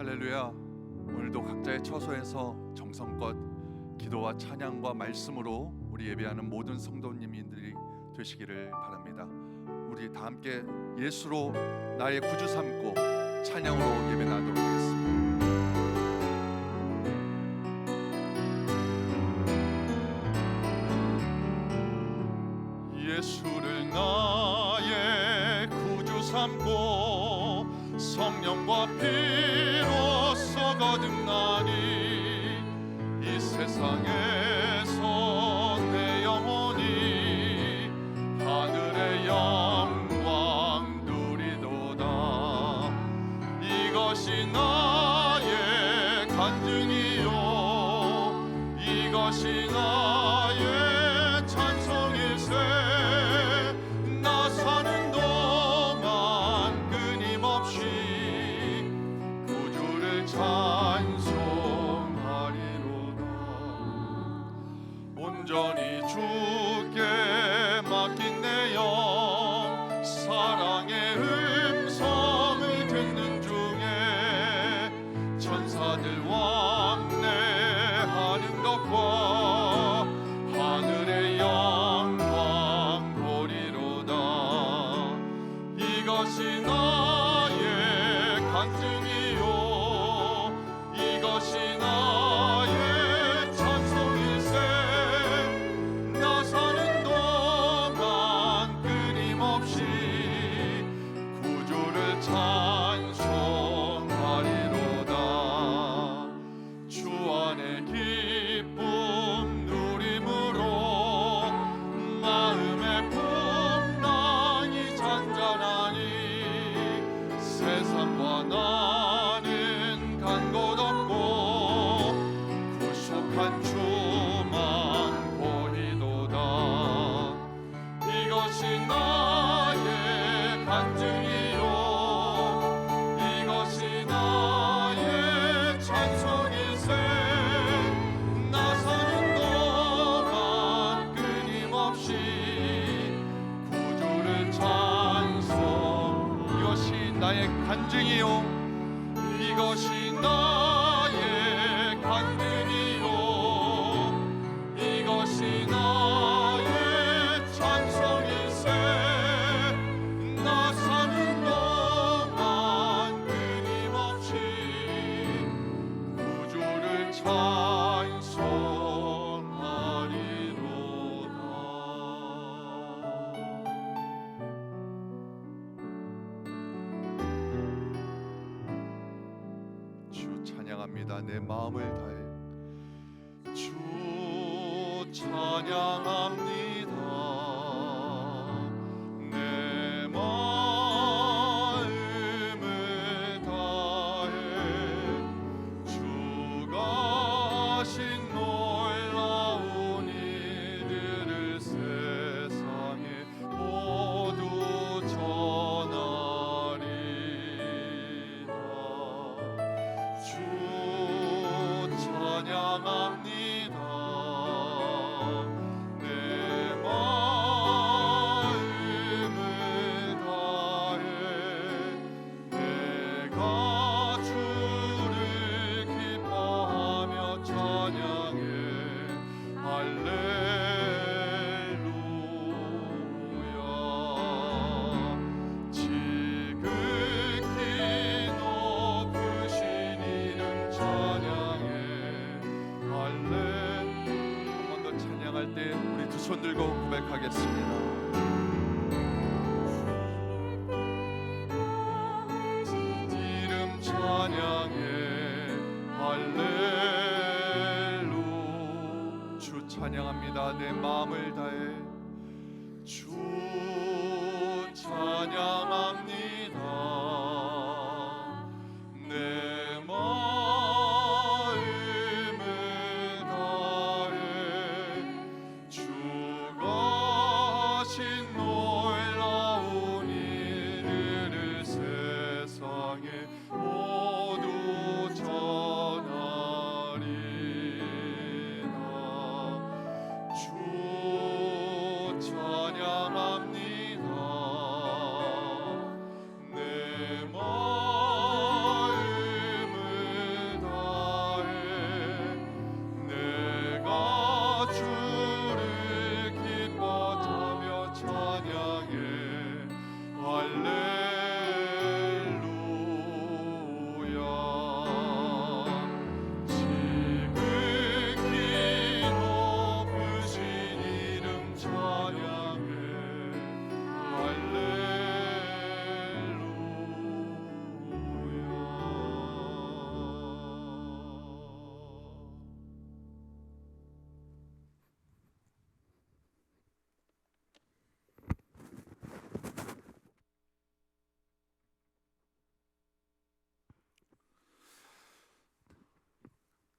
할렐루야. 오늘도 각자의 처소에서 정성껏 기도와 찬양과 말씀으로 우리 예배하는 모든 성도님들이 되시기를 바랍니다. 우리 다 함께 예수로 나의 구주 삼고 찬양으로 예배하도록 하겠습니다. 예수를 나의 구주 삼고 성령과 피로써 거듭나니 이 세상에서 내 영혼이 하늘의 영광 누리도다. 이것이 나의 간증이요 이것이 나의 찬송일세. 나 사는 동안 끊임없이 구주를 찬송하리로다. 온전히 주께 맡긴 내 영 사랑의 음성을 듣는 중에 천사들 왕래하는 것과 하늘의 영광 보리로다. 이것이 나의 간증이요 이것이 나의 찬송일세. 나 사는 동안 끊임없이 구주를 찬송하리로다. 주 안에 기쁨 누림으로 마음의 풍랑이 잔잔하니 세상과 나는 간 곳 없고 구속한 주만 보이도다. 이것이 나의 간증이요 이것이 나의 찬송일세. 나 사는 동안 끊임없이 구주를 찬송. 이것이 나의 간증이요 이것이 나의 간증이요 이것이 나의 찬송일세. 나 사는 동안 끊임없이 구주를 찬송하리로다. 주 찬양합니다. 내 마음을 다해 주 찬양합니다. 내 마음을 다해 주가 하신 놀라운 일들을 세상에 모두 전하리다. 주 찬양합니다. 내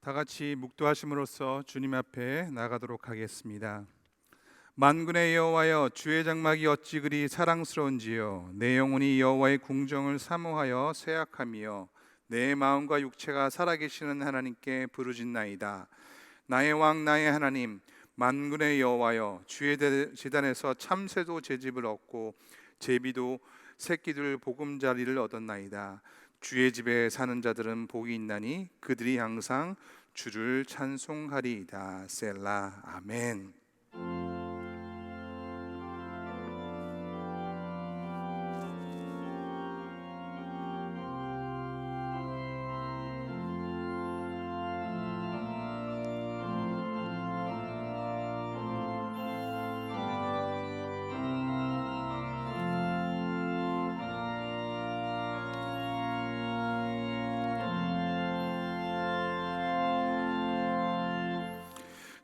다 같이 묵도하심으로써 주님 앞에 나가도록 하겠습니다. 만군의 여호와여, 주의 장막이 어찌 그리 사랑스러운지요. 내 영혼이 여호와의 궁정을 사모하여 쇠약하며 내 마음과 육체가 살아계시는 하나님께 부르짖나이다. 나의 왕 나의 하나님, 만군의 여호와여, 주의 제단에서 참새도 제 집을 얻고 제비도 새끼들 보금자리를 얻었나이다. 주의 집에 사는 자들은 복이 있나니 그들이 항상 주를 찬송하리이다. 셀라. 아멘.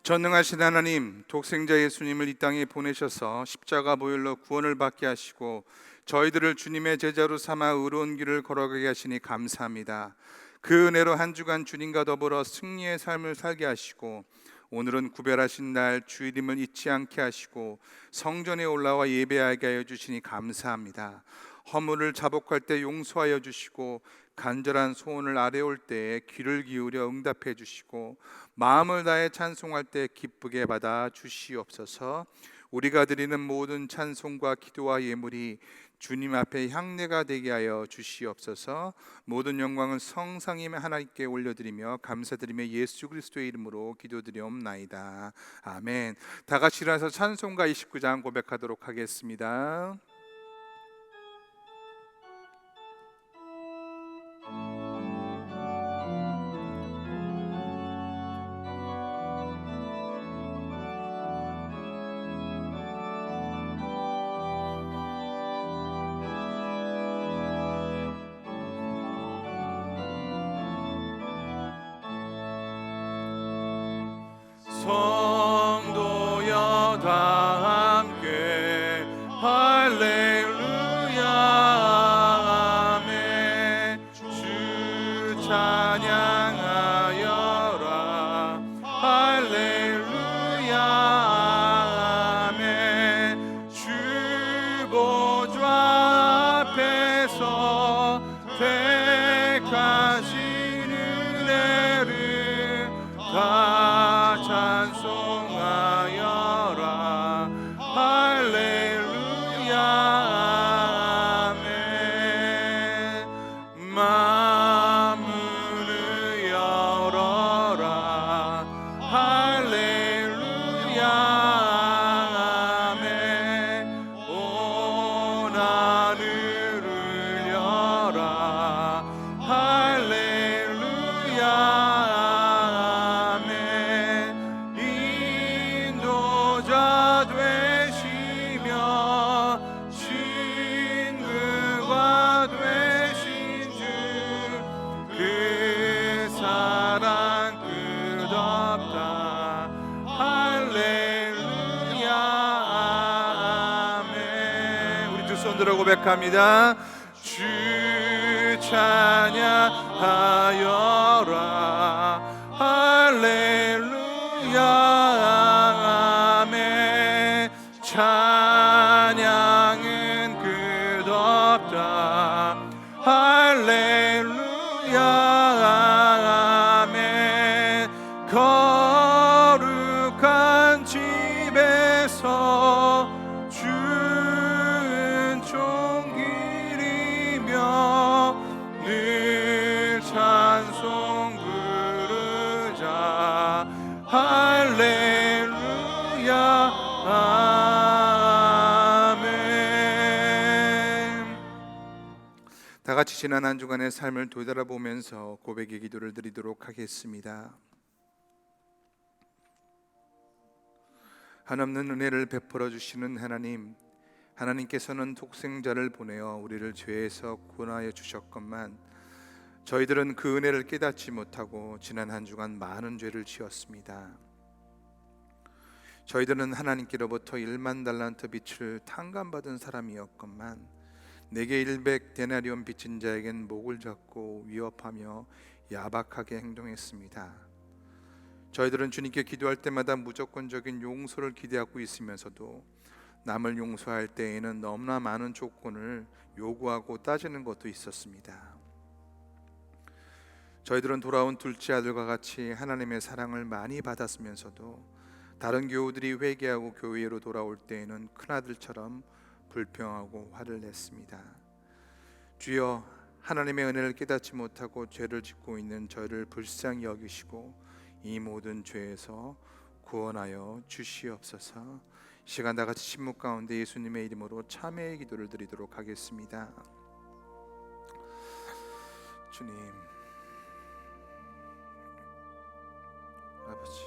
전능하신 하나님, 독생자 예수님을 이 땅에 보내셔서 십자가 보혈로 구원을 받게 하시고 저희들을 주님의 제자로 삼아 의로운 길을 걸어가게 하시니 감사합니다. 그 은혜로 한 주간 주님과 더불어 승리의 삶을 살게 하시고 오늘은 구별하신 날 주일임을 잊지 않게 하시고 성전에 올라와 예배하게 하여 주시니 감사합니다. 허물을 자복할 때 용서하여 주시고 간절한 소원을 아뢰올 때에 귀를 기울여 응답해 주시고 마음을 다해 찬송할 때 기쁘게 받아 주시옵소서. 우리가 드리는 모든 찬송과 기도와 예물이 주님 앞에 향례가 되게 하여 주시옵소서. 모든 영광은 성상임 하나님께 올려드리며 감사드리며 예수 그리스도의 이름으로 기도드리옵나이다. 아멘. 다 같이 일어나서 찬송가 29장 고백하도록 하겠습니다. 성도여 다 함께 할렐루야 아멘. 주 찬양하여라 할렐루야 아멘. 주 보좌 앞에서 택하신 은혜를 다 찬송하여라 할렐루야 아멘. 만문을 열어라 할렐루야 아멘. 온 하늘을 열라 할렐루야 아멘. 인도자 되시며 친구가 되신 주 그 사랑 끝없다 할렐루야 아멘. 우리 두 손 들어 고백합니다. 주 찬양하여라 할렐루야 아멘. 찬양은 끝없다 할렐루야 아멘. 거룩한 집에서 주은 종길이며 늘 찬송 부르자 할렐루야 아멘. 다 같이 지난 한 주간의 삶을 되돌아보면서 고백의 기도를 드리도록 하겠습니다. 한없는 은혜를 베풀어 주시는 하나님, 하나님께서는 독생자를 보내어 우리를 죄에서 구원하여 주셨건만 저희들은 그 은혜를 깨닫지 못하고 지난 한 주간 많은 죄를 지었습니다. 저희들은 하나님께로부터 1만 달란트 빚을 탕감받은 사람이었건만 내게 100 데나리온 빚진 자에겐 목을 잡고 위협하며 야박하게 행동했습니다. 저희들은 주님께 기도할 때마다 무조건적인 용서를 기대하고 있으면서도 남을 용서할 때에는 너무나 많은 조건을 요구하고 따지는 것도 있었습니다. 저희들은 돌아온 둘째 아들과 같이 하나님의 사랑을 많이 받았으면서도 다른 교우들이 회개하고 교회로 돌아올 때에는 큰아들처럼 불평하고 화를 냈습니다. 주여, 하나님의 은혜를 깨닫지 못하고 죄를 짓고 있는 저희를 불쌍히 여기시고 이 모든 죄에서 구원하여 주시옵소서. 시간 다 같이 침묵 가운데 예수님의 이름으로 참회의 기도를 드리도록 하겠습니다. 주님, 아버지,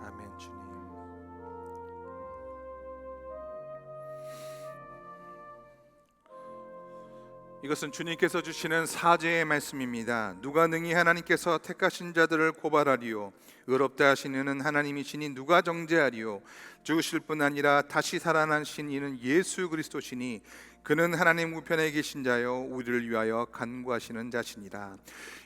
아멘. 주님, 이것은 주님께서 주시는 사죄의 말씀입니다. 누가 능히 하나님께서 택하신 자들을 고발하리요? 의롭다 하신 이는 하나님이시니 누가 정죄하리요? 죽으실 뿐 아니라 다시 살아나신 이는 예수 그리스도시니 그는 하나님 우편에 계신 자여 우리를 위하여 간구하시는 자시니라.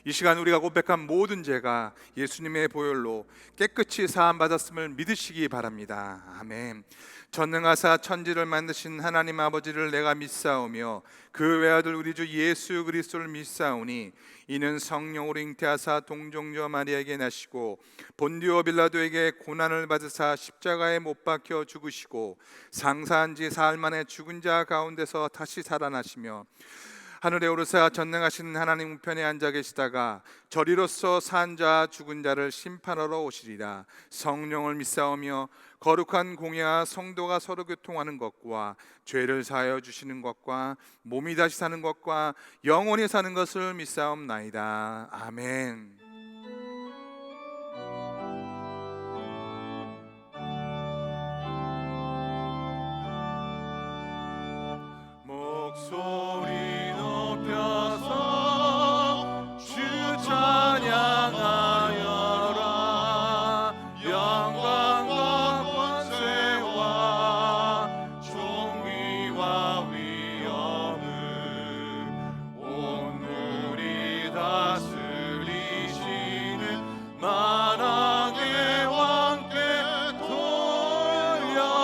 이 시간 우리가 고백한 모든 죄가 예수님의 보혈로 깨끗이 사함 받았음을 믿으시기 바랍니다. 아멘. 전능하사 천지를 만드신 하나님 아버지를 내가 믿사오며 그 외아들 우리 주 예수 그리스도를 믿사오니 이는 성령으로 잉태하사 동정녀 마리아에게 나시고 본디오 빌라도에게 고난을 받으사 십자가에 못 박혀 죽으시고 상사한 지 사흘 만에 죽은 자 가운데서 다시 살아나시며 하늘에 오르사 전능하신 하나님 우편에 앉아 계시다가 저리로서 산 자 죽은 자를 심판하러 오시리라. 성령을 믿사오며 거룩한 공예와 성도가 서로 교통하는 것과 죄를 사하여 주시는 것과 몸이 다시 사는 것과 영원히 사는 것을 믿사옵나이다. 아멘. 목소리 높여서 주 찬양하여라. 영광과 권세와 존귀와 위엄을 온 우리 다스리시는 만왕의 왕께 돌려라.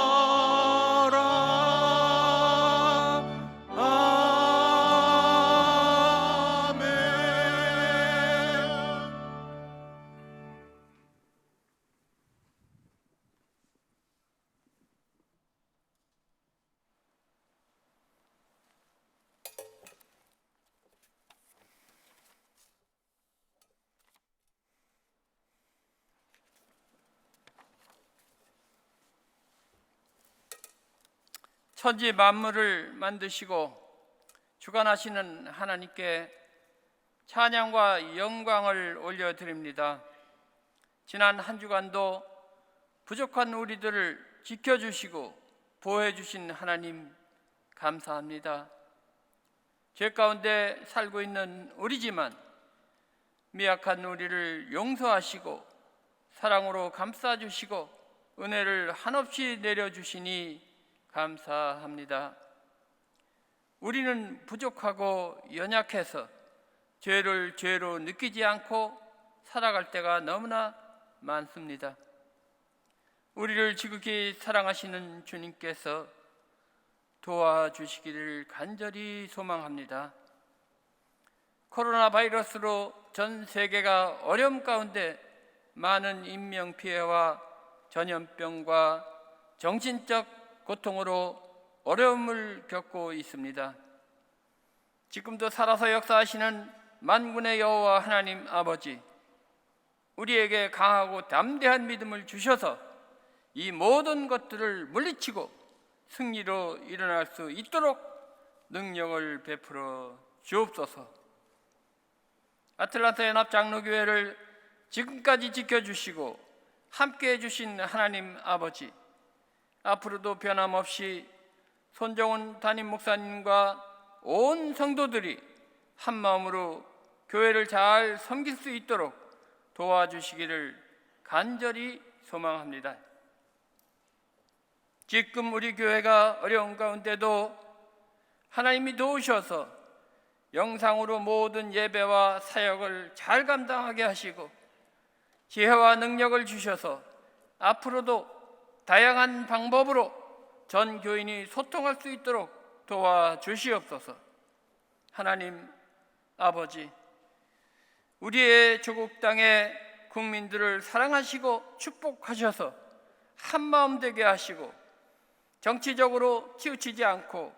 천지 만물을 만드시고 주관하시는 하나님께 찬양과 영광을 올려드립니다. 지난 한 주간도 부족한 우리들을 지켜주시고 보호해주신 하나님 감사합니다. 죄 가운데 살고 있는 우리지만 미약한 우리를 용서하시고 사랑으로 감싸주시고 은혜를 한없이 내려주시니 감사합니다. 우리는 부족하고 연약해서 죄를 죄로 느끼지 않고 살아갈 때가 너무나 많습니다. 우리를 지극히 사랑하시는 주님께서 도와주시기를 간절히 소망합니다. 코로나 바이러스로 전 세계가 어려움 가운데 많은 인명피해와 전염병과 정신적 고통으로 어려움을 겪고 있습니다. 지금도 살아서 역사하시는 만군의 여호와 하나님 아버지, 우리에게 강하고 담대한 믿음을 주셔서 이 모든 것들을 물리치고 승리로 일어날 수 있도록 능력을 베풀어 주옵소서. 아틀란타 연합 장로교회를 지금까지 지켜주시고 함께해 주신 하나님 아버지, 앞으로도 변함없이 손정훈 담임 목사님과 온 성도들이 한 마음으로 교회를 잘 섬길 수 있도록 도와주시기를 간절히 소망합니다. 지금 우리 교회가 어려운 가운데도 하나님이 도우셔서 영상으로 모든 예배와 사역을 잘 감당하게 하시고 지혜와 능력을 주셔서 앞으로도 다양한 방법으로 전 교인이 소통할 수 있도록 도와주시옵소서. 하나님 아버지, 우리의 조국 땅의 국민들을 사랑하시고 축복하셔서 한마음 되게 하시고 정치적으로 치우치지 않고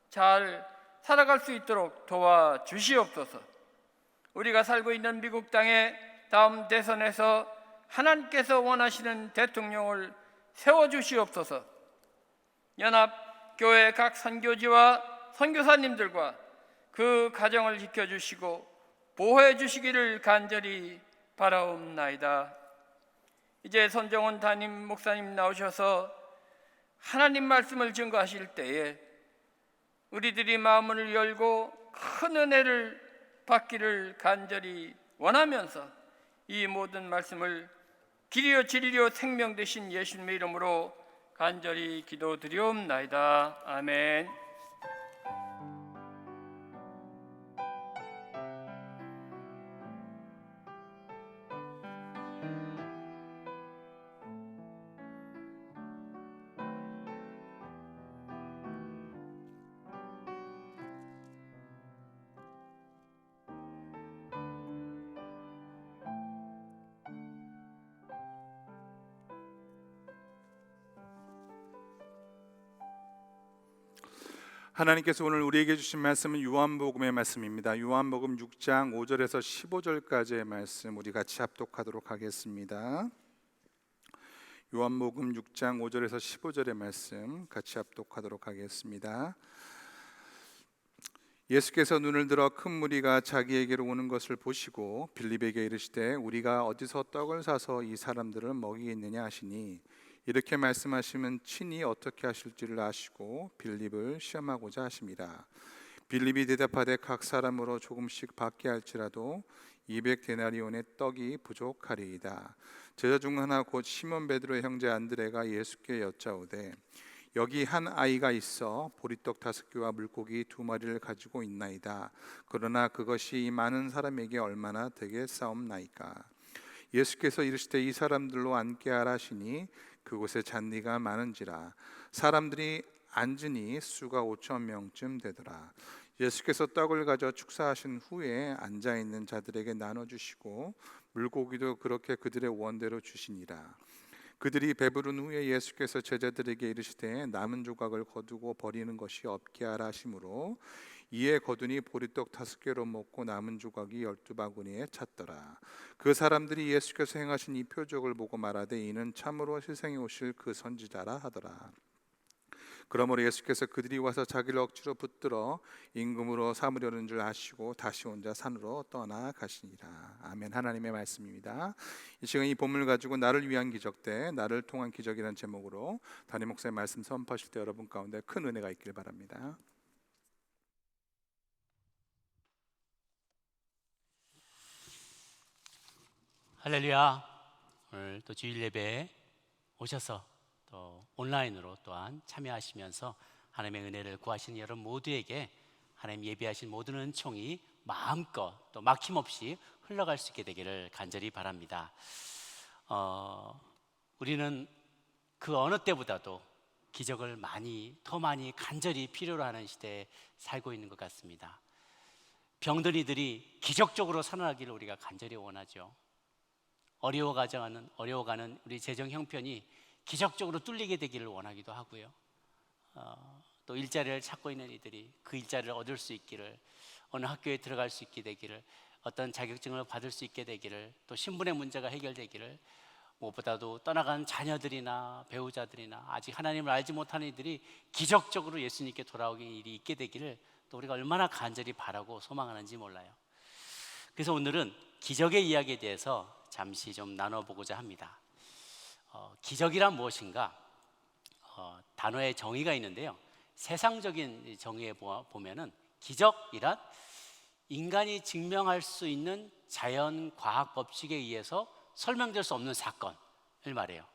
잘 살아갈 수 있도록 도와주시옵소서. 우리가 살고 있는 미국 땅의 다음 대선에서 하나님께서 원하시는 대통령을 세워주시옵소서. 연합교회 각 선교지와 선교사님들과 그 가정을 지켜주시고 보호해 주시기를 간절히 바라옵나이다. 이제 손정원 담임 목사님 나오셔서 하나님 말씀을 증거하실 때에 우리들이 마음을 열고 큰 은혜를 받기를 간절히 원하면서 이 모든 말씀을 길이요 진리요 생명 되신 예수님의 이름으로 간절히 기도드리옵나이다. 아멘. 하나님께서 오늘 우리에게 주신 말씀은 요한복음의 말씀입니다. 요한복음 6장 5절에서 15절까지의 말씀 우리 같이 합독하도록 하겠습니다. 요한복음 6장 5절에서 15절의 말씀 같이 합독하도록 하겠습니다. 예수께서 눈을 들어 큰 무리가 자기에게로 오는 것을 보시고 빌립에게 이르시되 우리가 어디서 떡을 사서 이 사람들을 먹이겠느냐 하시니 이렇게 말씀하시면 친히 어떻게 하실지를 아시고 빌립을 시험하고자 하십니다. 빌립이 대답하되 각 사람으로 조금씩 받게 할지라도 200데나리온의 떡이 부족하리이다. 제자 중 하나 곧 시몬 베드로의 형제 안드레가 예수께 여짜오되 여기 한 아이가 있어 보리떡 5개와 물고기 2마리를 가지고 있나이다. 그러나 그것이 이 많은 사람에게 얼마나 되겠사옵나이까. 예수께서 이르시되 이 사람들로 앉게 하라 하시니 그곳에 잔디가 많은지라 사람들이 앉으니 수가 5천 명쯤 되더라. 예수께서 떡을 가져 축사하신 후에 앉아있는 자들에게 나눠주시고 물고기도 그렇게 그들의 원대로 주시니라. 그들이 배부른 후에 예수께서 제자들에게 이르시되 남은 조각을 거두고 버리는 것이 없게 하라 하시므로 이에 거두니 보리떡 5개로 먹고 남은 조각이 12바구니에 찼더라. 그 사람들이 예수께서 행하신 이 표적을 보고 말하되 이는 참으로 세상에 오실 그 선지자라 하더라. 그러므로 예수께서 그들이 와서 자기를 억지로 붙들어 임금으로 삼으려는 줄 아시고 다시 혼자 산으로 떠나가시니라. 아멘. 하나님의 말씀입니다. 이 시간 이 본문을 가지고 나를 위한 기적 때 나를 통한 기적이라는 제목으로 담임 목사의 말씀 선포하실 때 여러분 가운데 큰 은혜가 있길 바랍니다. 할렐루야. 오늘 또 주일 예배에 오셔서 또 온라인으로 또한 참여하시면서 하나님의 은혜를 구하시는 여러분 모두에게 하나님 예비하신 모든 은총이 마음껏 또 막힘없이 흘러갈 수 있게 되기를 간절히 바랍니다. 우리는 그 어느 때보다도 기적을 더 많이 간절히 필요로 하는 시대에 살고 있는 것 같습니다. 병든 이들이 기적적으로 살아나기를 우리가 간절히 원하죠. 어려워가는 우리 재정 형편이 기적적으로 뚫리게 되기를 원하기도 하고요. 또 일자리를 찾고 있는 이들이 그 일자리를 얻을 수 있기를, 어느 학교에 들어갈 수 있게 되기를, 어떤 자격증을 받을 수 있게 되기를, 또 신분의 문제가 해결되기를, 무엇보다도 떠나간 자녀들이나 배우자들이나 아직 하나님을 알지 못하는 이들이 기적적으로 예수님께 돌아오는 일이 있게 되기를 또 우리가 얼마나 간절히 바라고 소망하는지 몰라요. 그래서 오늘은 기적의 이야기에 대해서 잠시 좀 나눠보고자 합니다. 기적이란 무엇인가? 단어의 정의가 있는데요. 세상적인 정의에 보면은 기적이란 인간이 증명할 수 있는 자연 과학 법칙에 의해서 설명될 수 없는 사건을 말해요.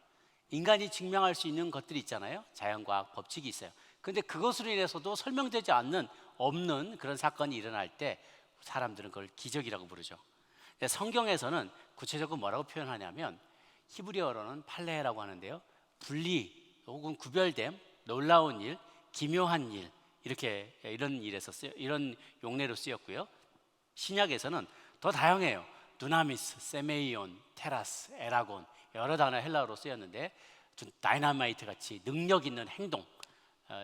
인간이 증명할 수 있는 것들이 있잖아요. 자연 과학 법칙이 있어요. 근데 그것으로 인해서도 설명되지 않는 없는 그런 사건이 일어날 때 사람들은 그걸 기적이라고 부르죠. 근데 성경에서는 구체적으로 뭐라고 표현하냐면 히브리어로는 팔레라고 하는데요. 분리 혹은 구별됨, 놀라운 일, 기묘한 일 이렇게 이런 일에서 이런 용례로 쓰였고요. 신약에서는 더 다양해요. 두나미스, 세메이온, 테라스, 에라곤 여러 단어 헬라어로 쓰였는데 다이나마이트 같이 능력 있는 행동,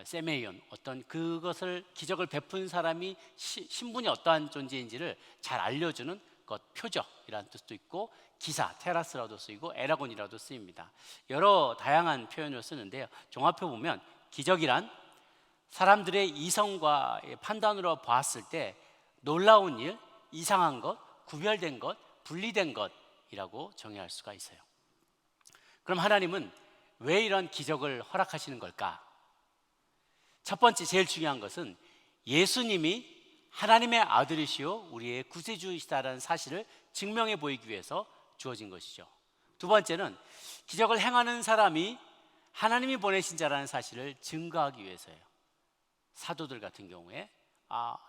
세메이온 어떤 그것을 기적을 베푼 사람이 신분이 어떠한 존재인지를 잘 알려주는 것, 표적이라는 뜻도 있고 기사, 테라스라도 쓰이고 에라곤이라도 쓰입니다. 여러 다양한 표현을 쓰는데요. 종합해 보면 기적이란 사람들의 이성과 판단으로 봤을 때 놀라운 일, 이상한 것, 구별된 것, 분리된 것이라고 정의할 수가 있어요. 그럼 하나님은 왜 이런 기적을 허락하시는 걸까? 첫 번째 제일 중요한 것은 예수님이 하나님의 아들이시요 우리의 구세주이시다라는 사실을 증명해 보이기 위해서 주어진 것이죠. 두 번째는 기적을 행하는 사람이 하나님이 보내신 자라는 사실을 증거하기 위해서예요. 사도들 같은 경우에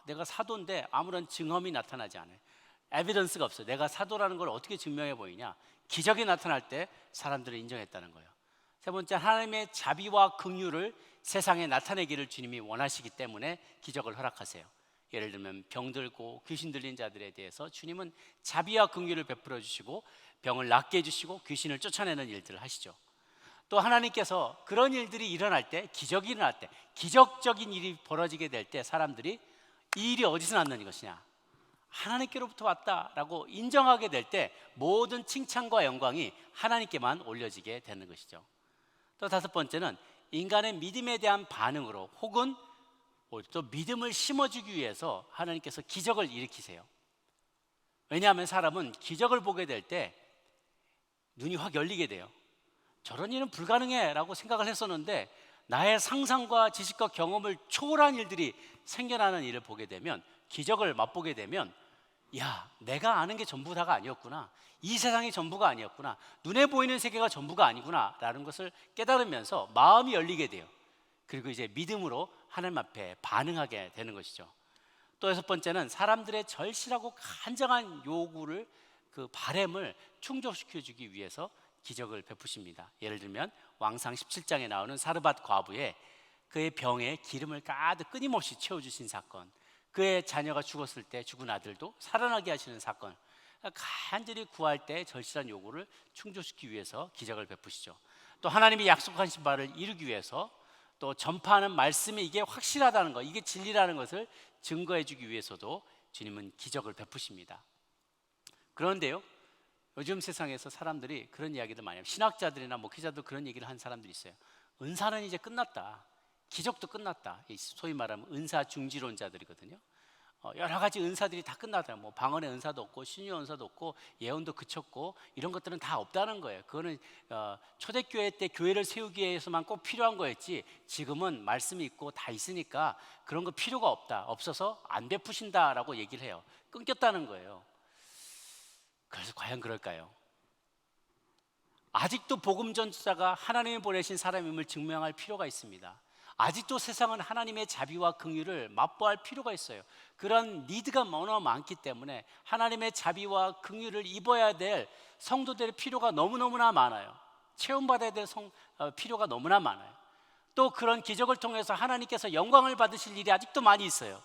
내가 사도인데 아무런 증언이 나타나지 않아요. 에비던스가 없어요. 내가 사도라는 걸 어떻게 증명해 보이냐? 기적이 나타날 때 사람들을 인정했다는 거예요. 세 번째, 하나님의 자비와 긍휼을 세상에 나타내기를 주님이 원하시기 때문에 기적을 허락하세요. 예를 들면 병들고 귀신 들린 자들에 대해서 주님은 자비와 긍휼을 베풀어 주시고 병을 낫게 해주시고 귀신을 쫓아내는 일들을 하시죠. 또 하나님께서 그런 일들이 일어날 때, 기적이 일어날 때, 기적적인 일이 벌어지게 될 때 사람들이 이 일이 어디서 났는 것이냐? 하나님께로부터 왔다라고 인정하게 될 때 모든 칭찬과 영광이 하나님께만 올려지게 되는 것이죠. 또 다섯 번째는 인간의 믿음에 대한 반응으로 혹은 또 믿음을 심어주기 위해서 하나님께서 기적을 일으키세요. 왜냐하면 사람은 기적을 보게 될 때 눈이 확 열리게 돼요. 저런 일은 불가능해 라고 생각을 했었는데 나의 상상과 지식과 경험을 초월한 일들이 생겨나는 일을 보게 되면, 기적을 맛보게 되면, 야, 내가 아는 게 전부다가 아니었구나, 이 세상이 전부가 아니었구나, 눈에 보이는 세계가 전부가 아니구나 라는 것을 깨달으면서 마음이 열리게 돼요. 그리고 이제 믿음으로 하나님 앞에 반응하게 되는 것이죠. 또 여섯 번째는 사람들의 절실하고 간절한 요구를, 그 바램을 충족시켜주기 위해서 기적을 베푸십니다. 예를 들면 왕상 17장에 나오는 사르밧 과부의 그의 병에 기름을 가득 끊임없이 채워주신 사건, 그의 자녀가 죽었을 때 죽은 아들도 살아나게 하시는 사건, 간절히 구할 때 절실한 요구를 충족시키기 위해서 기적을 베푸시죠. 또 하나님이 약속하신 바를 이루기 위해서, 또 전파하는 말씀이 이게 확실하다는 것, 이게 진리라는 것을 증거해 주기 위해서도 주님은 기적을 베푸십니다. 그런데요, 요즘 세상에서 사람들이 그런 이야기를 많이 해요. 신학자들이나 목회자도 그런 얘기를 한 사람들이 있어요. 은사는 이제 끝났다, 기적도 끝났다. 소위 말하면 은사 중지론자들이거든요. 여러 가지 은사들이 다 끝났다. 뭐 방언의 은사도 없고 신유 은사도 없고 예언도 그쳤고 이런 것들은 다 없다는 거예요. 그거는 초대교회 때 교회를 세우기 위해서만 꼭 필요한 거였지, 지금은 말씀이 있고 다 있으니까 그런 거 필요가 없다, 없어서 안 베푸신다라고 얘기를 해요. 끊겼다는 거예요. 그래서 과연 그럴까요? 아직도 복음 전도자가 하나님이 보내신 사람임을 증명할 필요가 있습니다. 아직도 세상은 하나님의 자비와 긍휼을 맛보할 필요가 있어요. 그런 니드가 너무 많기 때문에 하나님의 자비와 긍휼을 입어야 될 성도들의 필요가 너무너무나 많아요. 체험받아야 될 필요가 너무나 많아요. 또 그런 기적을 통해서 하나님께서 영광을 받으실 일이 아직도 많이 있어요.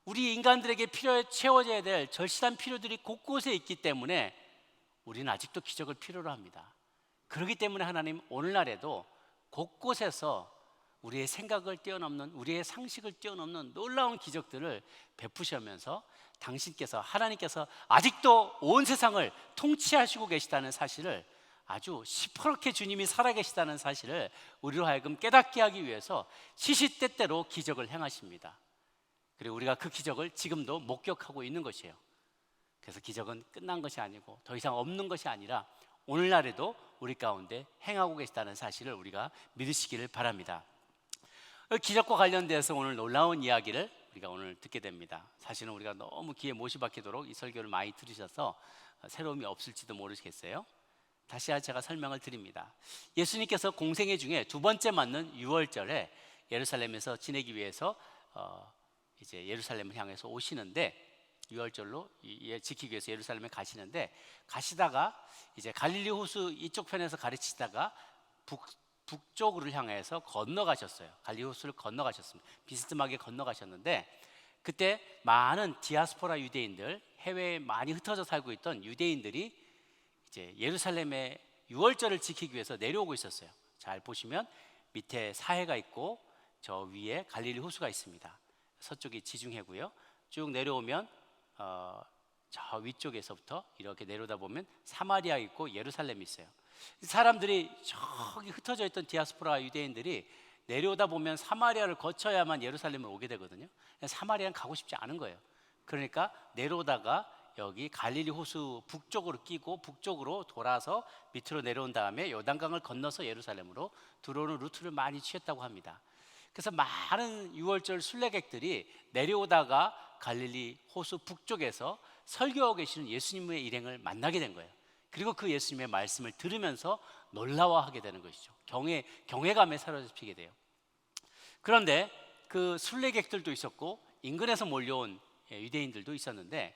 우리 인간들에게 채워져야 될 절실한 필요들이 곳곳에 있기 때문에 우리는 아직도 기적을 필요로 합니다. 그렇기 때문에 하나님 오늘날에도 곳곳에서 우리의 생각을 뛰어넘는, 우리의 상식을 뛰어넘는 놀라운 기적들을 베푸시면서 하나님께서 아직도 온 세상을 통치하시고 계시다는 사실을, 아주 시퍼렇게 주님이 살아계시다는 사실을 우리로 하여금 깨닫게 하기 위해서 시시때때로 기적을 행하십니다. 그리고 우리가 그 기적을 지금도 목격하고 있는 것이에요. 그래서 기적은 끝난 것이 아니고 더 이상 없는 것이 아니라 오늘날에도 우리 가운데 행하고 계시다는 사실을 우리가 믿으시기를 바랍니다. 기적과 관련돼서 오늘 놀라운 이야기를 우리가 오늘 듣게 됩니다. 사실은 우리가 너무 귀에 못이 박히도록 이 설교를 많이 들으셔서 새로움이 없을지도 모르겠어요. 다시 제가 설명을 드립니다. 예수님께서 공생애 중에 두 번째 맞는 유월절에 예루살렘에서 지내기 위해서 이제 예루살렘을 향해서 오시는데, 유월절로 지키기 위해서 예루살렘에 가시는데, 가시다가 이제 갈릴리 호수 이쪽 편에서 가르치다가 북쪽으로 향해서 건너가셨어요. 갈릴리 호수를 건너가셨습니다. 비스듬하게 건너가셨는데, 그때 많은 디아스포라 유대인들, 해외에 많이 흩어져 살고 있던 유대인들이 이제 예루살렘의 유월절을 지키기 위해서 내려오고 있었어요. 잘 보시면 밑에 사해가 있고 저 위에 갈릴리 호수가 있습니다. 서쪽이 지중해고요. 쭉 내려오면 저 위쪽에서부터 이렇게 내려오다 보면 사마리아 있고 예루살렘이 있어요. 사람들이 저기 흩어져 있던 디아스포라 유대인들이 내려오다 보면 사마리아를 거쳐야만 예루살렘을 오게 되거든요. 사마리아는 가고 싶지 않은 거예요. 그러니까 내려오다가 여기 갈릴리 호수 북쪽으로 끼고 북쪽으로 돌아서 밑으로 내려온 다음에 요단강을 건너서 예루살렘으로 들어오는 루트를 많이 취했다고 합니다. 그래서 많은 유월절 순례객들이 내려오다가 갈릴리 호수 북쪽에서 설교하고 계시는 예수님의 일행을 만나게 된 거예요. 그리고 그 예수님의 말씀을 들으면서 놀라워하게 되는 것이죠. 경외감에 사로잡히게 돼요. 그런데 그 순례객들도 있었고 인근에서 몰려온 유대인들도 있었는데,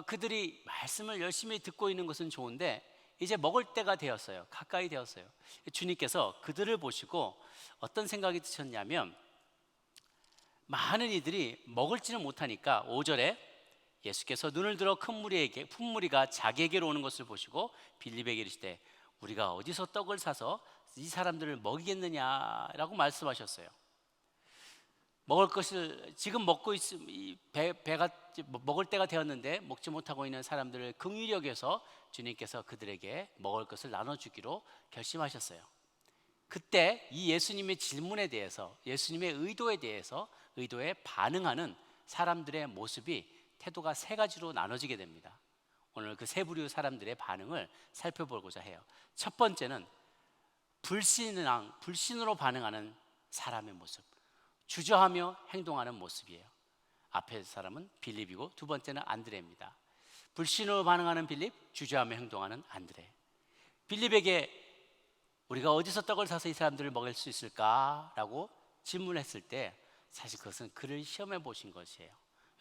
그들이 말씀을 열심히 듣고 있는 것은 좋은데 이제 먹을 때가 되었어요. 가까이 되었어요. 주님께서 그들을 보시고 어떤 생각이 드셨냐면, 많은 이들이 먹을지는 못하니까 5절에 예수께서 눈을 들어 큰 무리가 자기에게로 오는 것을 보시고 빌립에게 이르시되 우리가 어디서 떡을 사서 이 사람들을 먹이겠느냐라고 말씀하셨어요. 먹을 것을 지금 먹고 배가 먹을 때가 되었는데 먹지 못하고 있는 사람들을 긍휼히 여겨서 주님께서 그들에게 먹을 것을 나눠주기로 결심하셨어요. 그때 이 예수님의 질문에 대해서, 예수님의 의도에 반응하는 사람들의 모습이, 태도가 세 가지로 나눠지게 됩니다. 오늘 그 세 부류 사람들의 반응을 살펴보고자 해요. 첫 번째는 불신으로 반응하는 사람의 모습, 주저하며 행동하는 모습이에요. 앞에 사람은 빌립이고 두 번째는 안드레입니다. 불신으로 반응하는 빌립, 주저하며 행동하는 안드레. 빌립에게 우리가 어디서 떡을 사서 이 사람들을 먹일 수 있을까라고 질문했을 때 사실 그것은 그를 시험해 보신 것이에요.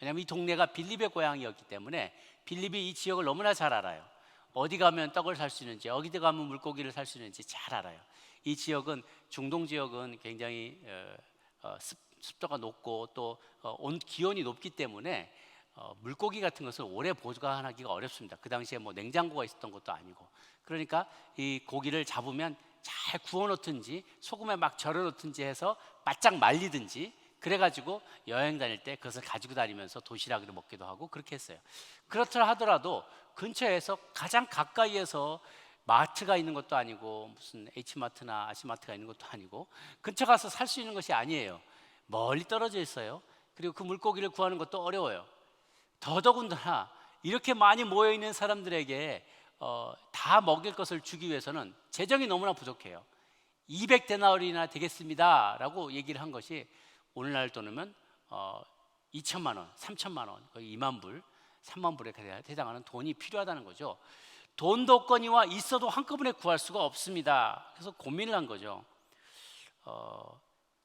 왜냐하면 이 동네가 빌립의 고향이었기 때문에 빌립이 이 지역을 너무나 잘 알아요. 어디 가면 떡을 살 수 있는지, 어디 가면 물고기를 살 수 있는지 잘 알아요. 이 지역은, 중동 지역은 굉장히 습도가 높고 또 기온이 높기 때문에 물고기 같은 것을 오래 보관하기가 어렵습니다. 그 당시에 뭐 냉장고가 있었던 것도 아니고, 그러니까 이 고기를 잡으면 잘 구워 놓든지 소금에 막 절여 놓든지 해서 바짝 말리든지, 그래가지고 여행 다닐 때 그것을 가지고 다니면서 도시락으로 먹기도 하고 그렇게 했어요. 그렇더라 하더라도 근처에서 가장 가까이에서 마트가 있는 것도 아니고 무슨 H마트나 아시마트가 있는 것도 아니고 근처 가서 살 수 있는 것이 아니에요. 멀리 떨어져 있어요. 그리고 그 물고기를 구하는 것도 어려워요. 더더군다나 이렇게 많이 모여있는 사람들에게 다 먹일 것을 주기 위해서는 재정이 너무나 부족해요. 200데나리나 되겠습니다 라고 얘기를 한 것이 오늘날 돈이면 2천만 원, 3천만 원, 거의 2만 불, 3만 불에 해당하는 돈이 필요하다는 거죠. 돈도 없거니와 있어도 한꺼번에 구할 수가 없습니다. 그래서 고민을 한 거죠.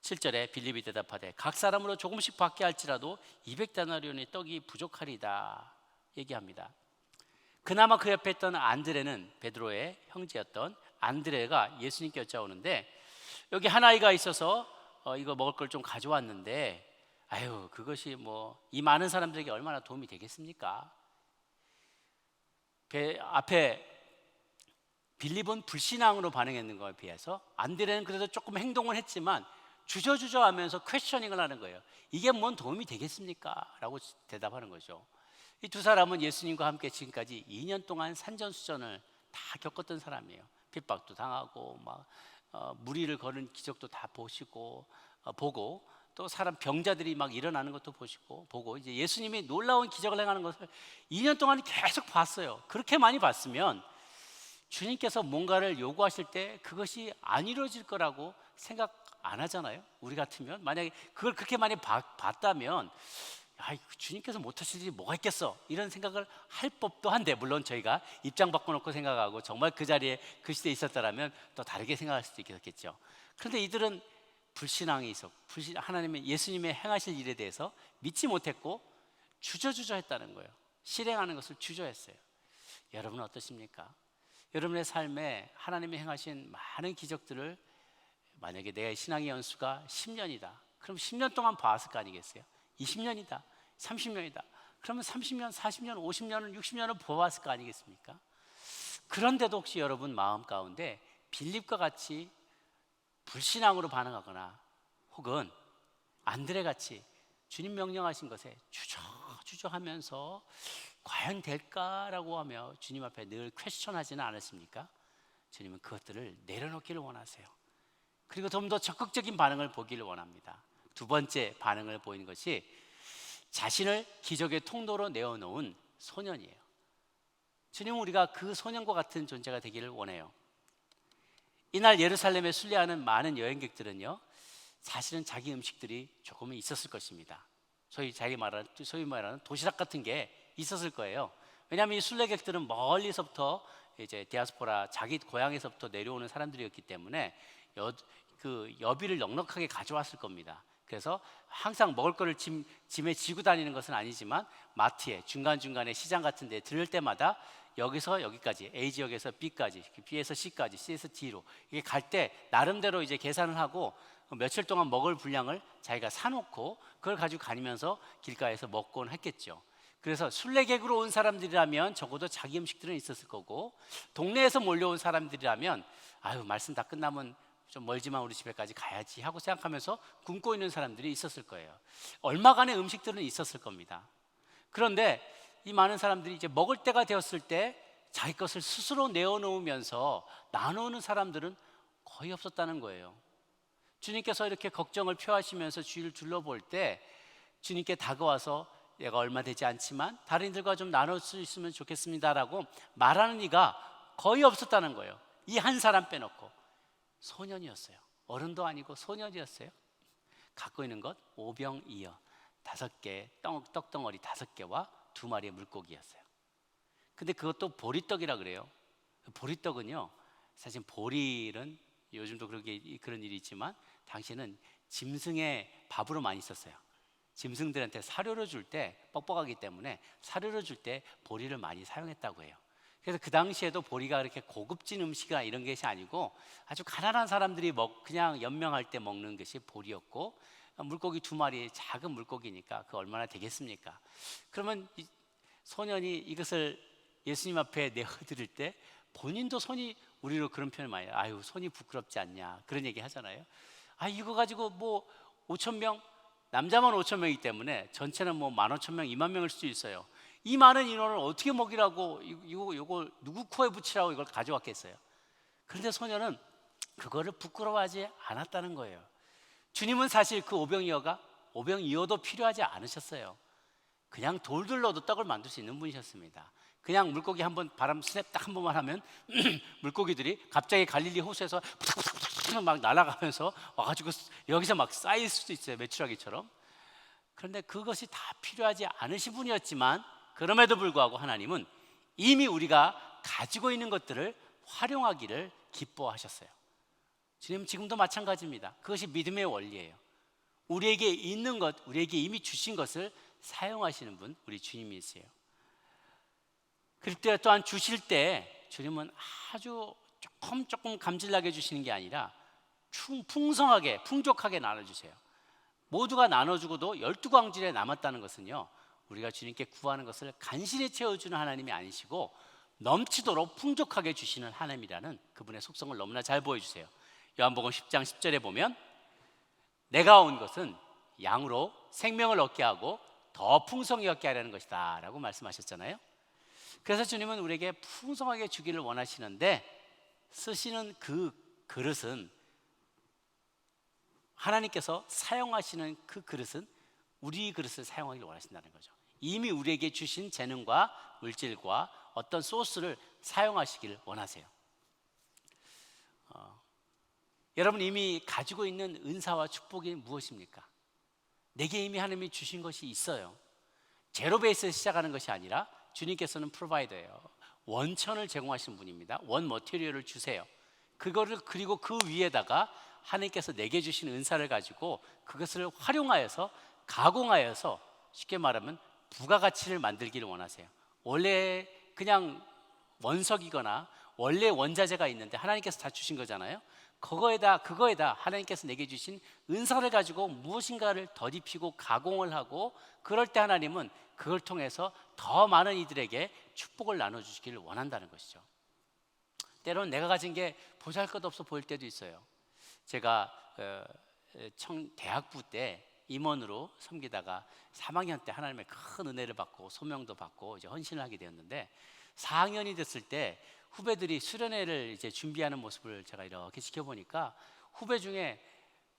7절에 빌립이 대답하되 각 사람으로 조금씩 받게 할지라도 200데나리온의 떡이 부족하리다 얘기합니다. 그나마 그 옆에 있던 안드레는, 베드로의 형제였던 안드레가 예수님께 여짜오는데, 여기 한 아이가 있어서 이거 먹을 걸 좀 가져왔는데, 아유 그것이 뭐 이 많은 사람들에게 얼마나 도움이 되겠습니까? 앞에 빌립은 불신앙으로 반응했는 것에 비해서 안드레는 그래도 조금 행동을 했지만 주저주저 하면서 퀘셔닝을 하는 거예요. 이게 뭔 도움이 되겠습니까? 라고 대답하는 거죠. 이 두 사람은 예수님과 함께 지금까지 2년 동안 산전수전을 다 겪었던 사람이에요. 핍박도 당하고 막 무리를 거는 기적도 다 보시고 보고, 또 사람 병자들이 막 일어나는 것도 보고 이제 예수님이 놀라운 기적을 행하는 것을 2년 동안 계속 봤어요. 그렇게 많이 봤으면 주님께서 뭔가를 요구하실 때 그것이 안 이루어질 거라고 생각 안 하잖아요. 우리 같으면 만약에 그걸 그렇게 많이 봤다면 주님께서 못하실 일이 뭐가 있겠어, 이런 생각을 할 법도 한데, 물론 저희가 입장 바꿔놓고 생각하고 정말 그 자리에 그 시대에 있었다라면 또 다르게 생각할 수도 있겠죠. 그런데 이들은 불신앙이 있었고 하나님의 예수님의 행하실 일에 대해서 믿지 못했고 주저주저했다는 거예요. 실행하는 것을 주저했어요. 여러분은 어떠십니까? 여러분의 삶에 하나님이 행하신 많은 기적들을 만약에 내 신앙의 연수가 10년이다 그럼 10년 동안 봤을 거 아니겠어요? 20년이다 30년이다 그러면 30년, 40년, 50년을 60년을 보았을 거 아니겠습니까? 그런데도 혹시 여러분 마음 가운데 빌립과 같이 불신앙으로 반응하거나 혹은 안드레같이 주님 명령하신 것에 주저하면서 과연 될까라고 하며 주님 앞에 늘 퀘스천하지는 않으십니까? 주님은 그것들을 내려놓기를 원하세요. 그리고 좀 더 적극적인 반응을 보기를 원합니다. 두 번째 반응을 보이는 것이 자신을 기적의 통로로 내어놓은 소년이에요. 주님은 우리가 그 소년과 같은 존재가 되기를 원해요. 이날 예루살렘에 순례하는 많은 여행객들은요, 사실은 자기 음식들이 조금은 있었을 것입니다. 소위 말하는 도시락 같은 게 있었을 거예요. 왜냐하면 이 순례객들은 멀리서부터 이제 디아스포라 자기 고향에서부터 내려오는 사람들이었기 때문에 그 여비를 넉넉하게 가져왔을 겁니다. 그래서 항상 먹을 거를 짐에 지고 다니는 것은 아니지만 마트에 중간중간에 시장 같은 데 들을 때마다 여기서 여기까지, A 지역에서 B까지, B에서 C까지, C에서 D로 이게 갈 때 나름대로 이제 계산을 하고 며칠 동안 먹을 분량을 자기가 사놓고 그걸 가지고 다니면서 길가에서 먹곤 했겠죠. 그래서 순례객으로 온 사람들이라면 적어도 자기 음식들은 있었을 거고, 동네에서 몰려온 사람들이라면 말씀 다 끝나면 좀 멀지만 우리 집에까지 가야지 하고 생각하면서 굶고 있는 사람들이 있었을 거예요. 얼마간의 음식들은 있었을 겁니다. 그런데 이 많은 사람들이 이제 먹을 때가 되었을 때 자기 것을 스스로 내어놓으면서 나누는 사람들은 거의 없었다는 거예요. 주님께서 이렇게 걱정을 표하시면서 주위를 둘러볼 때 주님께 다가와서 내가 얼마 되지 않지만 다른 이들과 좀 나눌 수 있으면 좋겠습니다라고 말하는 이가 거의 없었다는 거예요. 이 한 사람 빼놓고. 소년이었어요. 어른도 아니고 소년이었어요. 갖고 있는 것 5병 2어 5개 떡덩어리 5개와 2마리의 물고기였어요. 근데 그것도 보리떡이라 그래요. 보리떡은요, 사실 보리는 요즘도 그런 일이 있지만 당시에는 짐승의 밥으로 많이 썼어요. 짐승들한테 사료를 줄 때 뻑뻑하기 때문에 사료를 줄 때 보리를 많이 사용했다고 해요. 그래서 그 당시에도 보리가 그렇게 고급진 음식이나 이런 것이 아니고 아주 가난한 사람들이 그냥 연명할 때 먹는 것이 보리였고, 물고기 2마리 작은 물고기니까 그 얼마나 되겠습니까? 그러면 이 소년이 이것을 예수님 앞에 내어드릴 때 본인도 손이, 우리로 그런 표현을 많이 해요. 손이 부끄럽지 않냐 그런 얘기 하잖아요. 이거 가지고 뭐 5,000명, 남자만 5,000명이기 때문에 전체는 뭐 15,000명, 20,000명일 수도 있어요. 이 많은 인원을 어떻게 먹이라고 이거 누구 코에 붙이라고 이걸 가져왔겠어요? 그런데 소녀는 그거를 부끄러워하지 않았다는 거예요. 주님은 사실 그 5병이어도 필요하지 않으셨어요. 그냥 돌들 넣어도 떡을 만들 수 있는 분이셨습니다. 그냥 물고기 한번 바람 스냅 딱 한 번만 하면 물고기들이 갑자기 갈릴리 호수에서 막 날아가면서 와가지고 여기서 막 쌓일 수도 있어요. 메추라기처럼. 그런데 그것이 다 필요하지 않으신 분이었지만 그럼에도 불구하고 하나님은 이미 우리가 가지고 있는 것들을 활용하기를 기뻐하셨어요. 주님은 지금도 마찬가지입니다. 그것이 믿음의 원리예요. 우리에게 있는 것, 우리에게 이미 주신 것을 사용하시는 분, 우리 주님이세요. 그럴 때 또한 주실 때 주님은 아주 조금 감질나게 주시는 게 아니라 풍성하게, 풍족하게 나눠주세요. 모두가 나눠주고도 12광질에 남았다는 것은요, 우리가 주님께 구하는 것을 간신히 채워주는 하나님이 아니시고 넘치도록 풍족하게 주시는 하나님이라는 그분의 속성을 너무나 잘 보여주세요. 요한복음 10장 10절에 보면 내가 온 것은 양으로 생명을 얻게 하고 더 풍성히 얻게 하려는 것이다 라고 말씀하셨잖아요. 그래서 주님은 우리에게 풍성하게 주기를 원하시는데 쓰시는 그 그릇은, 하나님께서 사용하시는 그 그릇은 우리 그릇을 사용하기를 원하신다는 거죠. 이미 우리에게 주신 재능과 물질과 어떤 소스를 사용하시기를 원하세요. 여러분 이미 가지고 있는 은사와 축복이 무엇입니까? 내게 이미 하나님이 주신 것이 있어요. 제로 베이스에서 시작하는 것이 아니라 주님께서는 프로바이더예요. 원천을 제공하시는 분입니다. 원 머티리얼을 주세요. 그거를 그리고 그 위에다가 하나님께서 내게 주신 은사를 가지고 그것을 활용하여서 가공하여서 쉽게 말하면 부가가치를 만들기를 원하세요. 원래 그냥 원석이거나 원래 원자재가 있는데 하나님께서 다 주신 거잖아요. 그거에다 하나님께서 내게 주신 은사를 가지고 무엇인가를 덧입히고 가공을 하고, 그럴 때 하나님은 그걸 통해서 더 많은 이들에게 축복을 나눠주시기를 원한다는 것이죠. 때로는 내가 가진 게 보잘것없어 보일 때도 있어요. 제가 대학부 때 임원으로 섬기다가 3학년 때 하나님의 큰 은혜를 받고 소명도 받고 이제 헌신을 하게 되었는데, 4학년이 됐을 때 후배들이 수련회를 이제 준비하는 모습을 제가 이렇게 지켜보니까 후배 중에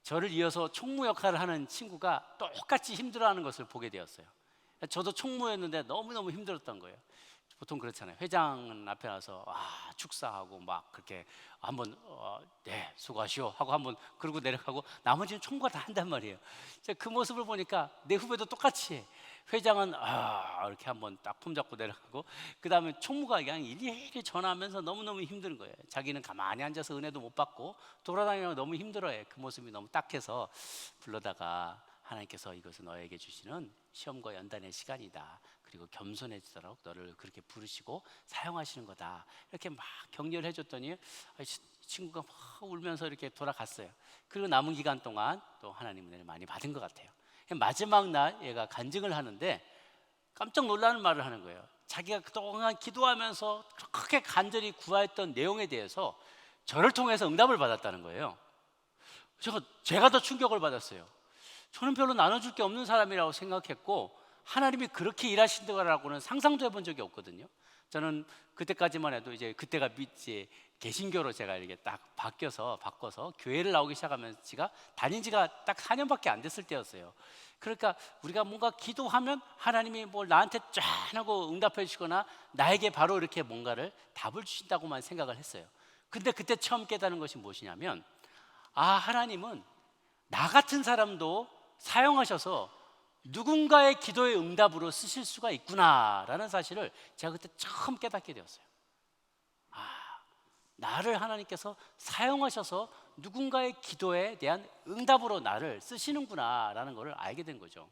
저를 이어서 총무 역할을 하는 친구가 똑같이 힘들어하는 것을 보게 되었어요. 저도 총무였는데 너무너무 힘들었던 거예요. 보통 그렇잖아요. 회장 앞에 나서 축사하고 막 그렇게 한번 네 수고하시오 하고 한번 그러고 내려가고 나머지는 총무가 다 한단 말이에요. 제가 그 모습을 보니까 내 후배도 똑같이 해. 회장은 이렇게 한번 딱 폼 잡고 내려가고, 그 다음에 총무가 그냥 일일이 전화하면서 너무너무 힘든 거예요. 자기는 가만히 앉아서 은혜도 못 받고 돌아다니면 너무 힘들어해. 그 모습이 너무 딱해서 불러다가 하나님께서 이것은 너에게 주시는 시험과 연단의 시간이다. 그리고 겸손해지도록 너를 그렇게 부르시고 사용하시는 거다. 이렇게 막 격려를 해줬더니 친구가 막 울면서 이렇게 돌아갔어요. 그리고 남은 기간 동안 또 하나님 은혜를 많이 받은 것 같아요. 마지막 날 얘가 간증을 하는데 깜짝 놀라는 말을 하는 거예요. 자기가 그동안 기도하면서 그렇게 간절히 구하였던 내용에 대해서 저를 통해서 응답을 받았다는 거예요. 제가 더 충격을 받았어요. 저는 별로 나눠줄 게 없는 사람이라고 생각했고 하나님이 그렇게 일하신다고는 상상도 해본 적이 없거든요. 저는 그때까지만 해도 이제 그때가 개신교로 제가 이렇게 딱 바꿔서 교회를 나오기 시작하면 제가 다닌 지가 딱 4년밖에 안 됐을 때였어요. 그러니까 우리가 뭔가 기도하면 하나님이 뭘 나한테 쫙 하고 응답해 주시거나 나에게 바로 이렇게 뭔가를 답을 주신다고만 생각을 했어요. 근데 그때 처음 깨달은 것이 무엇이냐면 하나님은 나 같은 사람도 사용하셔서 누군가의 기도의 응답으로 쓰실 수가 있구나라는 사실을 제가 그때 처음 깨닫게 되었어요. 나를 하나님께서 사용하셔서 누군가의 기도에 대한 응답으로 나를 쓰시는구나라는 것을 알게 된 거죠.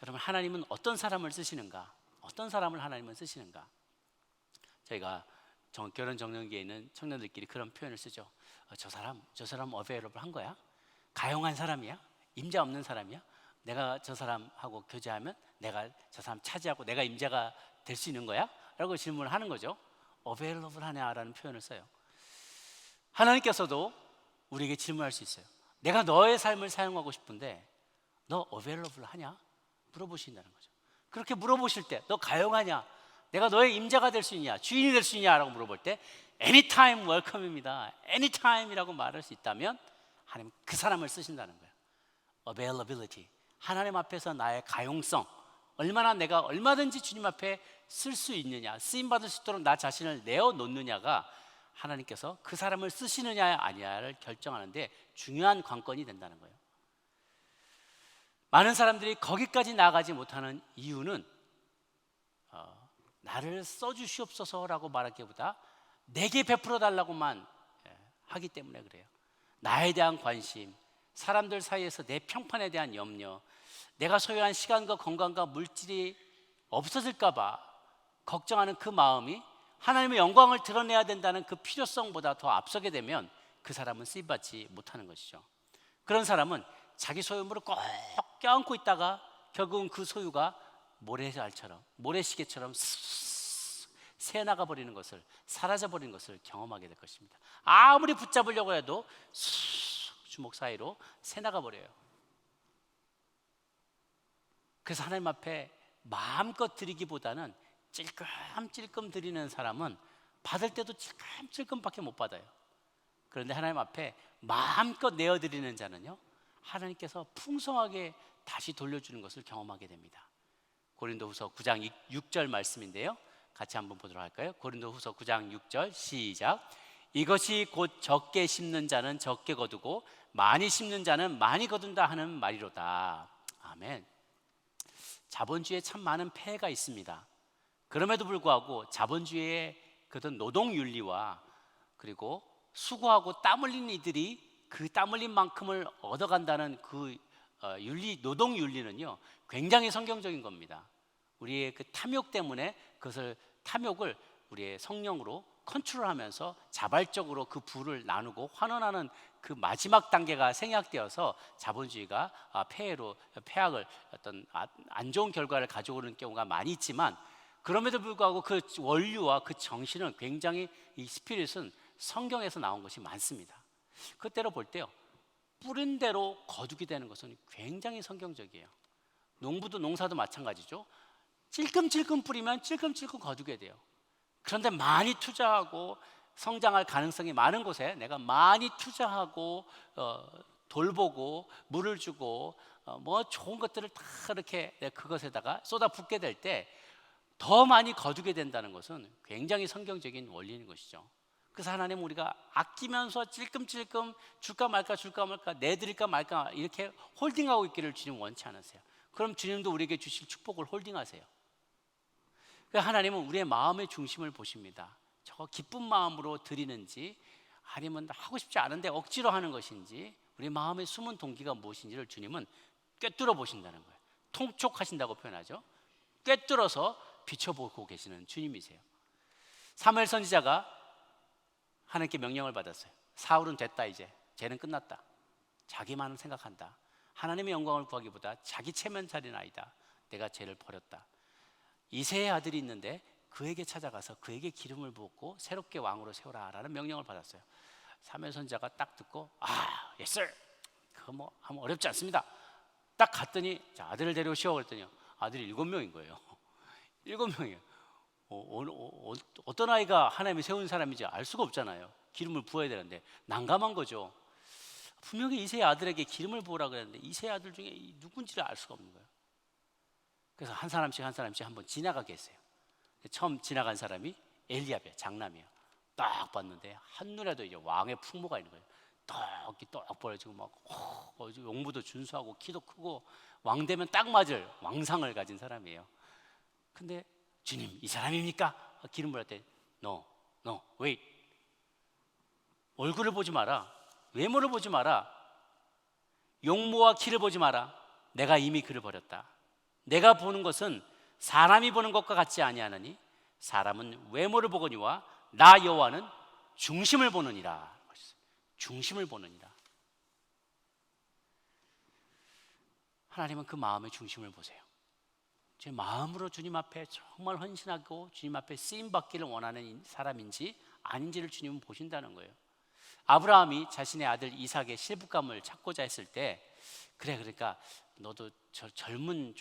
여러분, 하나님은 어떤 사람을 쓰시는가? 어떤 사람을 하나님은 쓰시는가? 저희가 결혼 정년기에 있는 청년들끼리 그런 표현을 쓰죠. 저 사람 어베이러블 한 거야? 가용한 사람이야? 임자 없는 사람이야? 내가 저 사람하고 교제하면 내가 저 사람 차지하고 내가 임자가 될 수 있는 거야? 라고 질문을 하는 거죠. available 하냐라는 표현을 써요. 하나님께서도 우리에게 질문할 수 있어요. 내가 너의 삶을 사용하고 싶은데 너 available 하냐? 물어보신다는 거죠. 그렇게 물어보실 때 너 가용하냐? 내가 너의 임자가 될 수 있냐? 주인이 될 수 있냐라고 물어볼 때 anytime welcome입니다. anytime이라고 말할 수 있다면 하나님 그 사람을 쓰신다는 거예요. availability, 하나님 앞에서 나의 가용성, 얼마나 내가 얼마든지 주님 앞에 쓸 수 있느냐, 쓰임받을 수 있도록 나 자신을 내어놓느냐가 하나님께서 그 사람을 쓰시느냐 아니냐를 결정하는데 중요한 관건이 된다는 거예요. 많은 사람들이 거기까지 나아가지 못하는 이유는 나를 써주시옵소서라고 말하기보다 내게 베풀어 달라고만 하기 때문에 그래요. 나에 대한 관심, 사람들 사이에서 내 평판에 대한 염려, 내가 소유한 시간과 건강과 물질이 없어질까 봐 걱정하는 그 마음이 하나님의 영광을 드러내야 된다는 그 필요성보다 더 앞서게 되면 그 사람은 쓰임받지 못하는 것이죠. 그런 사람은 자기 소유물을 꼭 껴안고 있다가 결국은 그 소유가 모래시계처럼 새나가 버리는 것을, 사라져 버리는 것을 경험하게 될 것입니다. 아무리 붙잡으려고 해도 주먹 사이로 새나가 버려요. 그래서 하나님 앞에 마음껏 드리기보다는 찔끔찔끔 드리는 사람은 받을 때도 찔끔찔끔밖에 못 받아요. 그런데 하나님 앞에 마음껏 내어드리는 자는요, 하나님께서 풍성하게 다시 돌려주는 것을 경험하게 됩니다. 고린도후서 9장 6절 말씀인데요, 같이 한번 보도록 할까요? 고린도후서 9장 6절 시작. 이것이 곧 적게 심는 자는 적게 거두고 많이 심는 자는 많이 거둔다 하는 말이로다. 아멘. 자본주의에 참 많은 폐해가 있습니다. 그럼에도 불구하고 자본주의의 그런 노동윤리와 그리고 수고하고 땀 흘린 이들이 그 땀 흘린 만큼을 얻어간다는 그 노동윤리는요 굉장히 성경적인 겁니다. 우리의 그 탐욕 때문에 탐욕을 우리의 성령으로 컨트롤하면서 자발적으로 그 부를 나누고 환원하는 그 마지막 단계가 생략되어서 자본주의가 폐악을 어떤 안 좋은 결과를 가져오는 경우가 많이 있지만, 그럼에도 불구하고 그 원류와 그 정신은 굉장히, 이 스피릿은 성경에서 나온 것이 많습니다. 그때로 볼 때요, 뿌린 대로 거두게 되는 것은 굉장히 성경적이에요. 농부도 농사도 마찬가지죠. 찔끔찔끔 뿌리면 찔끔찔끔 거두게 돼요. 그런데 많이 투자하고 성장할 가능성이 많은 곳에 내가 많이 투자하고 돌보고 물을 주고 뭐 좋은 것들을 다 이렇게 그것에다가 쏟아붓게 될 때 더 많이 거두게 된다는 것은 굉장히 성경적인 원리인 것이죠. 그래서 하나님은 우리가 아끼면서 찔끔찔끔 줄까 말까 내드릴까 말까 이렇게 홀딩하고 있기를 주님 원치 않으세요. 그럼 주님도 우리에게 주실 축복을 홀딩하세요. 하나님은 우리의 마음의 중심을 보십니다. 저 기쁜 마음으로 드리는지 아니면 하고 싶지 않은데 억지로 하는 것인지, 우리 마음의 숨은 동기가 무엇인지를 주님은 꿰뚫어 보신다는 거예요. 통촉하신다고 표현하죠. 꿰뚫어서 비춰보고 계시는 주님이세요. 사무엘 선지자가 하나님께 명령을 받았어요. 사울은 됐다, 이제 죄는 끝났다. 자기만 생각한다. 하나님의 영광을 구하기보다 자기 체면 차리나이다. 내가 죄를 버렸다. 이새의 아들이 있는데 그에게 찾아가서 그에게 기름을 부었고 새롭게 왕으로 세우라 라는 명령을 받았어요. 사무엘 선지자가 딱 듣고 yes sir, 그거 뭐 하면 어렵지 않습니다. 딱 갔더니 자, 아들을 데려오시오 그랬더니 아들이 7명인 거예요. 7명이에요. 어떤 아이가 하나님이 세운 사람인지 알 수가 없잖아요. 기름을 부어야 되는데 난감한 거죠. 분명히 이새의 아들에게 기름을 부으라 그랬는데 이새의 아들 중에 누군지를 알 수가 없는 거예요. 그래서 한 사람씩 한번 지나가게 했어요. 처음 지나간 사람이 엘리압이에요. 장남이에요. 딱 봤는데 한눈에도 이제 왕의 풍모가 있는 거예요. 떡 벌어지고 막 용부도 준수하고 키도 크고 왕 되면 딱 맞을 왕상을 가진 사람이에요. 근데 주님, 이 사람입니까? 기름 부을 때 No, wait. 얼굴을 보지 마라. 외모를 보지 마라. 용모와 키를 보지 마라. 내가 이미 그를 버렸다. 내가 보는 것은 사람이 보는 것과 같지 아니하느니 사람은 외모를 보거니와 나 여호와는 중심을 보느니라. 중심을 보느니라. 하나님은 그 마음의 중심을 보세요. 제 마음으로 주님 앞에 정말 헌신하고 주님 앞에 쓰임받기를 원하는 사람인지 아닌지를 주님은 보신다는 거예요. 아브라함이 자신의 아들 이삭의 실부감을 찾고자 했을 때 그러니까 너도 젊은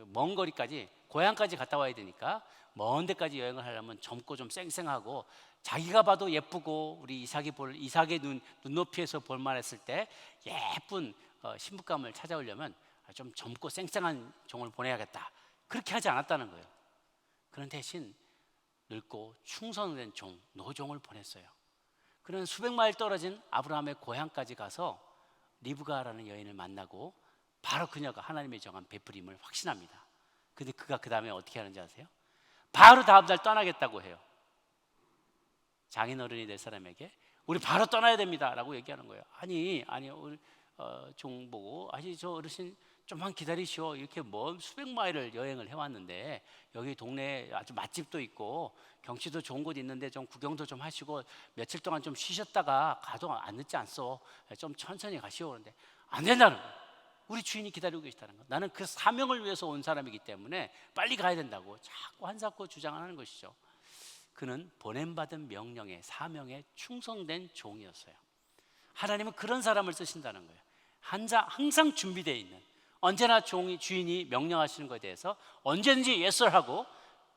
먼 거리까지 고향까지 갔다 와야 되니까 먼 데까지 여행을 하려면 젊고 좀 쌩쌩하고 자기가 봐도 예쁘고 우리 이삭의 눈높이에서 볼만했을 때 예쁜 신부감을 찾아오려면 좀 젊고 쌩쌩한 종을 보내야겠다. 그렇게 하지 않았다는 거예요. 그런 대신 늙고 충성된 노종을 보냈어요. 그는 수백 마일 떨어진 아브라함의 고향까지 가서 리브가라는 여인을 만나고 바로 그녀가 하나님의 정한 베풀임을 확신합니다. 근데 그가 그 다음에 어떻게 하는지 아세요? 바로 다음 날 떠나겠다고 해요. 장인어른이 될 사람에게 우리 바로 떠나야 됩니다 라고 얘기하는 거예요. 아니 우리 종 보고 저 어르신 좀만 기다리시오. 이렇게 먼 수백 마일을 여행을 해왔는데 여기 동네에 아주 맛집도 있고 경치도 좋은 곳 있는데 좀 구경도 좀 하시고 며칠 동안 좀 쉬셨다가 가도 안 늦지 않소. 좀 천천히 가시오. 그런데 안 된다는 거예요. 우리 주인이 기다리고 계시다는 거예요. 나는 그 사명을 위해서 온 사람이기 때문에 빨리 가야 된다고 자꾸 한사코 주장하는 것이죠. 그는 보냄받은 명령에 사명에 충성된 종이었어요. 하나님은 그런 사람을 쓰신다는 거예요. 항상 준비되어 있는, 언제나 주인이 명령하시는 것에 대해서 언제든지 yes sir 하고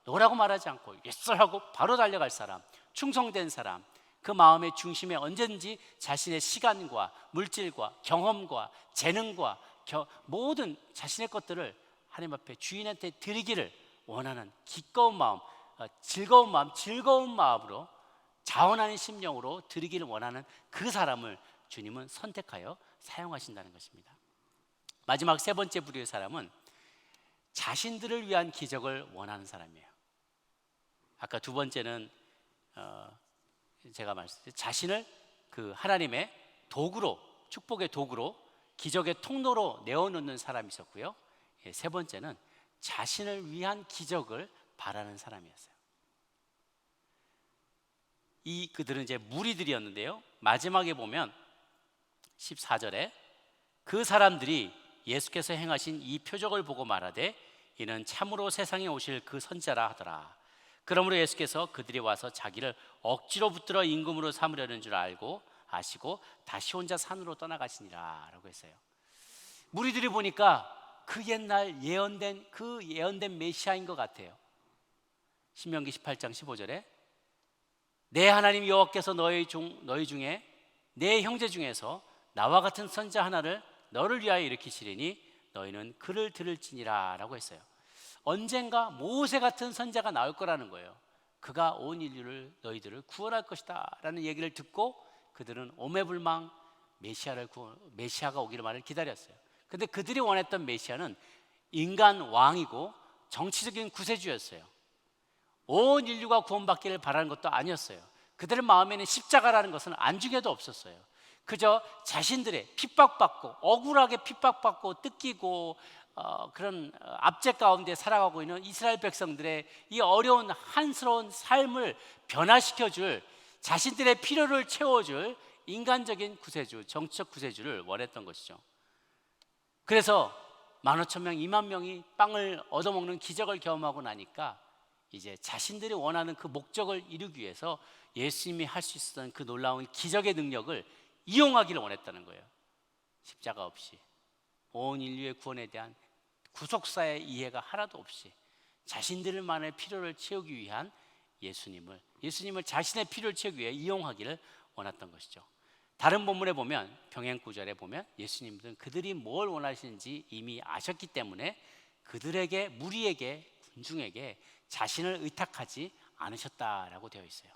노라고 말하지 않고 yes sir 하고 바로 달려갈 사람, 충성된 사람, 그 마음의 중심에 언제든지 자신의 시간과 물질과 경험과 재능과 모든 자신의 것들을 하나님 앞에 주인한테 드리기를 원하는 기꺼운 마음, 즐거운 마음으로 자원하는 심령으로 드리기를 원하는 그 사람을 주님은 선택하여 사용하신다는 것입니다. 마지막 세 번째 부류의 사람은 자신들을 위한 기적을 원하는 사람이에요. 아까 두 번째는 제가 말씀드린 자신을 그 하나님의 도구로, 축복의 도구로, 기적의 통로로 내어놓는 사람이 있었고요. 세 번째는 자신을 위한 기적을 바라는 사람이었어요. 그들은 이제 무리들이었는데요. 마지막에 보면 14절에 그 사람들이 예수께서 행하신 이 표적을 보고 말하되 이는 참으로 세상에 오실 그 선지자라 하더라. 그러므로 예수께서 그들이 와서 자기를 억지로 붙들어 임금으로 삼으려는 줄 아시고 다시 혼자 산으로 떠나가시니라 라고 했어요. 무리들이 보니까 그 옛날 예언된 메시아인 것 같아요. 신명기 18장 15절에 내 하나님 여호와께서 너희 중에 내 형제 중에서 나와 같은 선지자 하나를 너를 위하여 일으키시리니 너희는 그를 들을지니라 라고 했어요. 언젠가 모세 같은 선지자가 나올 거라는 거예요. 그가 온 인류를 너희들을 구원할 것이다 라는 얘기를 듣고 그들은 오매불망 메시아가 오기를 말을 기다렸어요. 근데 그들이 원했던 메시아는 인간 왕이고 정치적인 구세주였어요. 온 인류가 구원받기를 바라는 것도 아니었어요. 그들의 마음에는 십자가라는 것은 안중에도 없었어요. 그저 자신들의 핍박받고 억울하게 핍박받고 뜯기고 그런 압제 가운데 살아가고 있는 이스라엘 백성들의 이 어려운 한스러운 삶을 변화시켜줄, 자신들의 필요를 채워줄 인간적인 구세주, 정치적 구세주를 원했던 것이죠. 그래서 15,000명, 2만 명이 빵을 얻어먹는 기적을 경험하고 나니까 이제 자신들이 원하는 그 목적을 이루기 위해서 예수님이 할 수 있었던 그 놀라운 기적의 능력을 이용하기를 원했다는 거예요. 십자가 없이, 온 인류의 구원에 대한 구속사의 이해가 하나도 없이 자신들만의 필요를 채우기 위한 예수님을 자신의 필요를 채우기 위해 이용하기를 원했던 것이죠. 다른 본문에 보면 병행 구절에 보면 예수님은 그들이 뭘 원하시는지 이미 아셨기 때문에 그들에게, 무리에게, 군중에게 자신을 의탁하지 않으셨다라고 되어 있어요.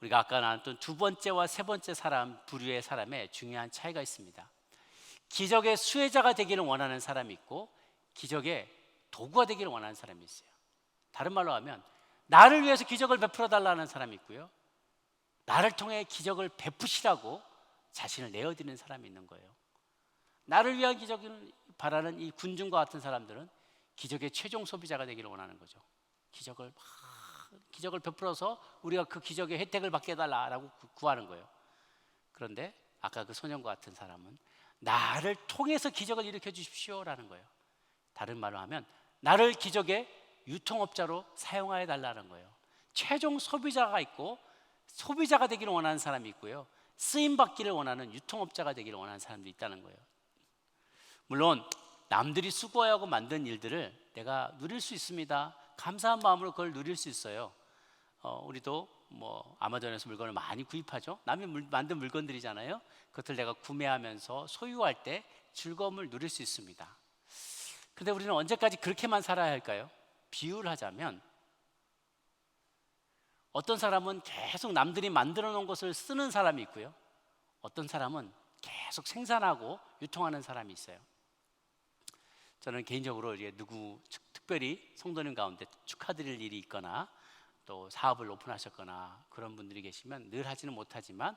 우리가 아까 나눴던 두 번째와 세 번째 부류의 사람의 중요한 차이가 있습니다. 기적의 수혜자가 되기를 원하는 사람이 있고 기적의 도구가 되기를 원하는 사람이 있어요. 다른 말로 하면 나를 위해서 기적을 베풀어 달라는 사람이 있고요, 나를 통해 기적을 베푸시라고 자신을 내어드리는 사람이 있는 거예요. 나를 위한 기적을 바라는 이 군중과 같은 사람들은 기적의 최종 소비자가 되기를 원하는 거죠. 기적을 베풀어서 우리가 그 기적의 혜택을 받게 해달라고 구하는 거예요. 그런데 아까 그 소년과 같은 사람은 나를 통해서 기적을 일으켜 주십시오라는 거예요. 다른 말로 하면 나를 기적의 유통업자로 사용하여 달라는 거예요. 최종 소비자가 있고 소비자가 되기를 원하는 사람이 있고요, 쓰임받기를 원하는 유통업자가 되기를 원하는 사람도 있다는 거예요. 물론 남들이 수고하고 만든 일들을 내가 누릴 수 있습니다. 감사한 마음으로 그걸 누릴 수 있어요. 우리도 아마존에서 물건을 많이 구입하죠. 남이 만든 물건들이잖아요. 그것을 내가 구매하면서 소유할 때 즐거움을 누릴 수 있습니다. 그런데 우리는 언제까지 그렇게만 살아야 할까요? 비유를 하자면 어떤 사람은 계속 남들이 만들어 놓은 것을 쓰는 사람이 있고요, 어떤 사람은 계속 생산하고 유통하는 사람이 있어요. 저는 개인적으로 특별히 성도님 가운데 축하드릴 일이 있거나 또 사업을 오픈하셨거나 그런 분들이 계시면 늘 하지는 못하지만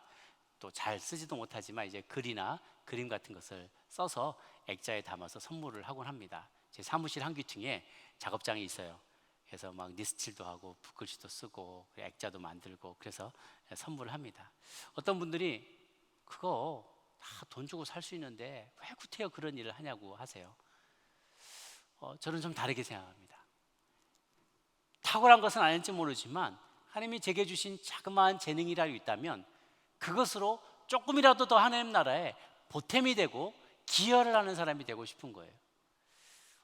또 잘 쓰지도 못하지만 이제 글이나 그림 같은 것을 써서 액자에 담아서 선물을 하곤 합니다. 제 사무실 한 귀퉁이에 작업장이 있어요. 그래서 막 니스칠도 하고 붓글씨도 쓰고 액자도 만들고 그래서 선물을 합니다. 어떤 분들이 그거 다 돈 주고 살 수 있는데 왜 구태여 그런 일을 하냐고 하세요. 저는 좀 다르게 생각합니다. 탁월한 것은 아닐지 모르지만 하나님이 제게 주신 자그마한 재능이라도 있다면 그것으로 조금이라도 더 하나님 나라에 보탬이 되고 기여를 하는 사람이 되고 싶은 거예요.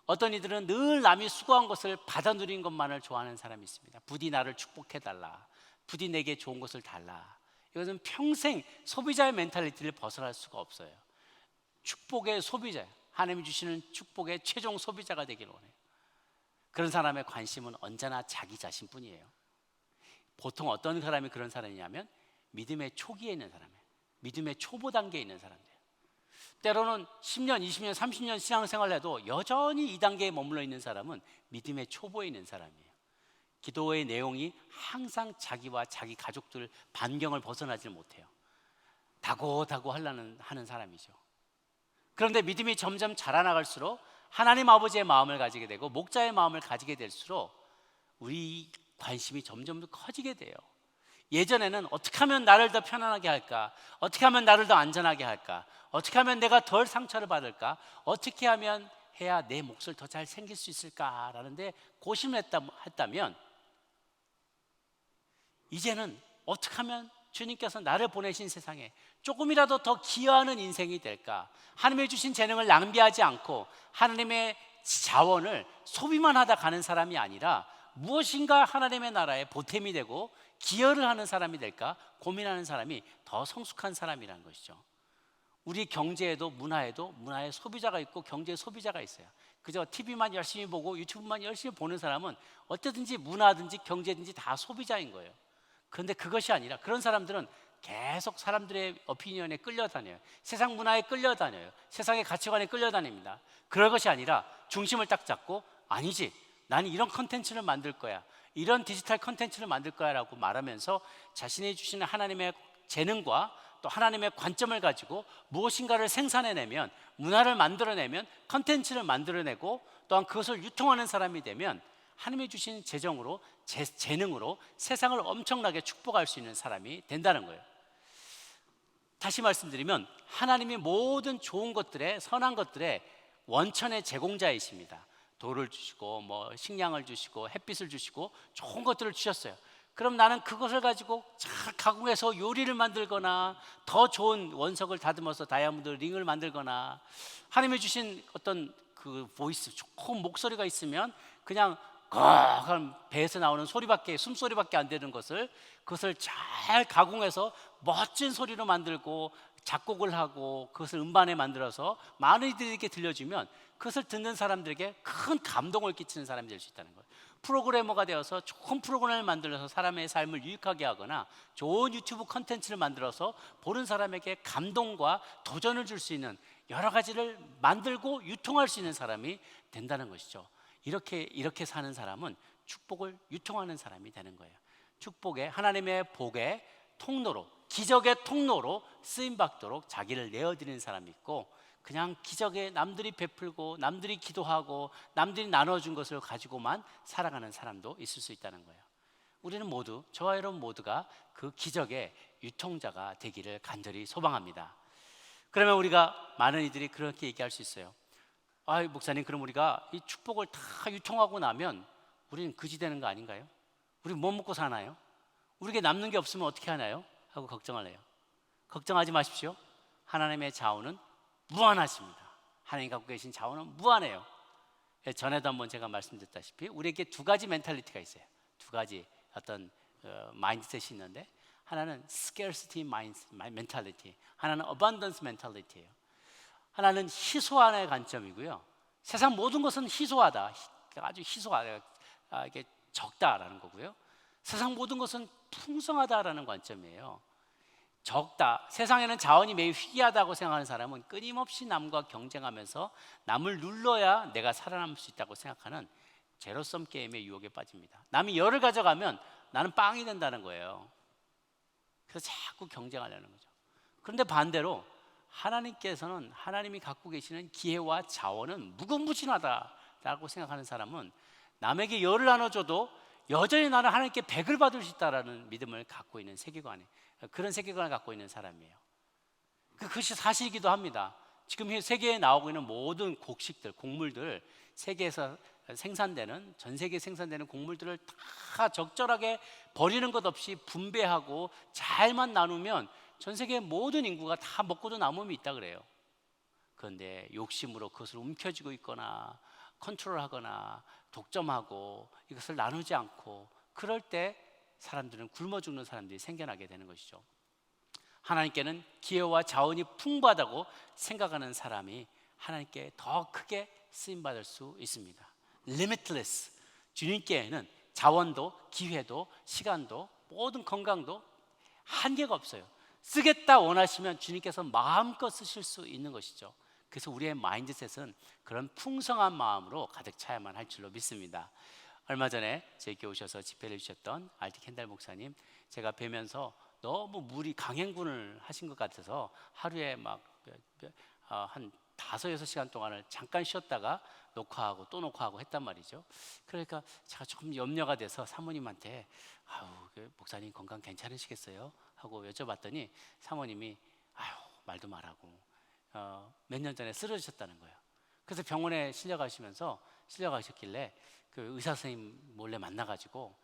어떤 이들은 늘 남이 수고한 것을 받아 누린 것만을 좋아하는 사람이 있습니다. 부디 나를 축복해달라, 부디 내게 좋은 것을 달라. 이것은 평생 소비자의 멘탈리티를 벗어날 수가 없어요. 축복의 소비자, 하나님이 주시는 축복의 최종 소비자가 되기를 원해요. 그런 사람의 관심은 언제나 자기 자신뿐이에요. 보통 어떤 사람이 그런 사람이냐면 믿음의 초기에 있는 사람이에요. 믿음의 초보 단계에 있는 사람들. 때로는 10년, 20년, 30년 신앙생활을 해도 여전히 이 단계에 머물러 있는 사람은 믿음의 초보에 있는 사람이에요. 기도의 내용이 항상 자기와 자기 가족들 반경을 벗어나지 못해요. 다고다고 하는 사람이죠. 그런데 믿음이 점점 자라나갈수록 하나님 아버지의 마음을 가지게 되고 목자의 마음을 가지게 될수록 우리 관심이 점점 더 커지게 돼요. 예전에는 어떻게 하면 나를 더 편안하게 할까? 어떻게 하면 나를 더 안전하게 할까? 어떻게 하면 내가 덜 상처를 받을까? 어떻게 하면 해야 내 몫을 더 잘 챙길 수 있을까라는 데 고심을 했다면 이제는 어떻게 하면 주님께서 나를 보내신 세상에 조금이라도 더 기여하는 인생이 될까? 하나님의 주신 재능을 낭비하지 않고 하나님의 자원을 소비만 하다 가는 사람이 아니라 무엇인가 하나님의 나라에 보탬이 되고 기여를 하는 사람이 될까 고민하는 사람이 더 성숙한 사람이라는 것이죠. 우리 경제에도 문화에도 문화의 소비자가 있고 경제의 소비자가 있어요. 그저 TV만 열심히 보고 유튜브만 열심히 보는 사람은 어쨌든지 문화든지 경제든지 다 소비자인 거예요. 그런데 그것이 아니라 그런 사람들은 계속 사람들의 오피니언에 끌려다녀요. 세상 문화에 끌려다녀요. 세상의 가치관에 끌려다닙니다. 그럴 것이 아니라 중심을 딱 잡고 아니지, 나는 이런 컨텐츠를 만들 거야, 이런 디지털 컨텐츠를 만들 거야 라고 말하면서 자신이 주시는 하나님의 재능과 또 하나님의 관점을 가지고 무엇인가를 생산해내면, 문화를 만들어내면, 컨텐츠를 만들어내고 또한 그것을 유통하는 사람이 되면 하나님이 주신 재정으로, 재능으로 세상을 엄청나게 축복할 수 있는 사람이 된다는 거예요. 다시 말씀드리면 하나님이 모든 좋은 것들의, 선한 것들의 원천의 제공자이십니다. 돌을 주시고 식량을 주시고 햇빛을 주시고 좋은 것들을 주셨어요. 그럼 나는 그것을 가지고 잘 가공해서 요리를 만들거나 더 좋은 원석을 다듬어서 다이아몬드 링을 만들거나, 하나님이 주신 어떤 그 보이스, 좋은 목소리가 있으면 그냥 배에서 나오는 소리밖에, 숨소리밖에 안 되는 것을, 그것을 잘 가공해서 멋진 소리로 만들고 작곡을 하고 그것을 음반에 만들어서 많은 이들에게 들려주면 그것을 듣는 사람들에게 큰 감동을 끼치는 사람이 될 수 있다는 거예요. 프로그래머가 되어서 좋은 프로그램을 만들어서 사람의 삶을 유익하게 하거나 좋은 유튜브 컨텐츠를 만들어서 보는 사람에게 감동과 도전을 줄 수 있는 여러 가지를 만들고 유통할 수 있는 사람이 된다는 것이죠. 이렇게 사는 사람은 축복을 유통하는 사람이 되는 거예요. 축복의, 하나님의 복의 통로로, 기적의 통로로 쓰임받도록 자기를 내어드리는 사람이 있고, 그냥 기적에 남들이 베풀고 남들이 기도하고 남들이 나눠준 것을 가지고만 살아가는 사람도 있을 수 있다는 거예요. 우리는 모두, 저와 여러분 모두가 그 기적의 유통자가 되기를 간절히 소망합니다. 그러면 우리가, 많은 이들이 그렇게 얘기할 수 있어요. 목사님, 그럼 우리가 이 축복을 다 유통하고 나면 우리는 그지 되는 거 아닌가요? 우리 뭐 먹고 사나요? 우리에게 남는 게 없으면 어떻게 하나요? 하고 걱정을 해요. 걱정하지 마십시오. 하나님의 자원은 무한하십니다. 하나님 갖고 계신 자원은 무한해요. 전에도 한번 제가 말씀드렸다시피 우리에게 두 가지 멘탈리티가 있어요. 두 가지 어떤 마인드셋이 있는데, 하나는 scarcity mentality, 하나는 abundance mentality예요. 하나는 희소한의 관점이고요. 세상 모든 것은 희소하다, 아주 희소하다, 이게 적다라는 거고요. 세상 모든 것은 풍성하다라는 관점이에요. 적다, 세상에는 자원이 매우 희귀하다고 생각하는 사람은 끊임없이 남과 경쟁하면서 남을 눌러야 내가 살아남을 수 있다고 생각하는 제로섬 게임의 유혹에 빠집니다. 남이 열을 가져가면 나는 빵이 된다는 거예요. 그래서 자꾸 경쟁하려는 거죠. 그런데 반대로 하나님께서는, 하나님이 갖고 계시는 기회와 자원은 무궁무진하다라고 생각하는 사람은 남에게 열을 나눠줘도 여전히 나는 하나님께 100을 받을 수 있다라는 믿음을 갖고 있는 세계관에, 그런 세계관을 갖고 있는 사람이에요. 그것이 사실이기도 합니다. 지금 세계에 나오고 있는 모든 곡식들, 곡물들, 세계에서 생산되는, 전 세계에 생산되는 곡물들을 다 적절하게 버리는 것 없이 분배하고 잘만 나누면 전 세계 모든 인구가 다 먹고도 남음이 있다 그래요. 그런데 욕심으로 그것을 움켜쥐고 있거나 컨트롤하거나 독점하고 이것을 나누지 않고, 그럴 때 사람들은 굶어 죽는 사람들이 생겨나게 되는 것이죠. 하나님께는 기회와 자원이 풍부하다고 생각하는 사람이 하나님께 더 크게 쓰임받을 수 있습니다. Limitless. 주님께는 자원도 기회도 시간도 모든 건강도 한계가 없어요. 쓰겠다 원하시면 주님께서 마음껏 쓰실 수 있는 것이죠. 그래서 우리의 마인드셋은 그런 풍성한 마음으로 가득 차야만 할 줄로 믿습니다. 얼마 전에 제게 오셔서 집회를 주셨던 알티 켄달 목사님, 제가 뵈면서 너무 무리 강행군을 하신 것 같아서 하루에 막 한 5-6시간 동안을 잠깐 쉬었다가 녹화하고 또 녹화하고 했단 말이죠. 그러니까 제가 조금 염려가 돼서 사모님한테 목사님 건강 괜찮으시겠어요? 하고 여쭤봤더니 사모님이 말도 말라고 몇 년 전에 쓰러지셨다는 거예요. 그래서 병원에 실려가셨길래 그 의사 선생님 몰래 만나가지고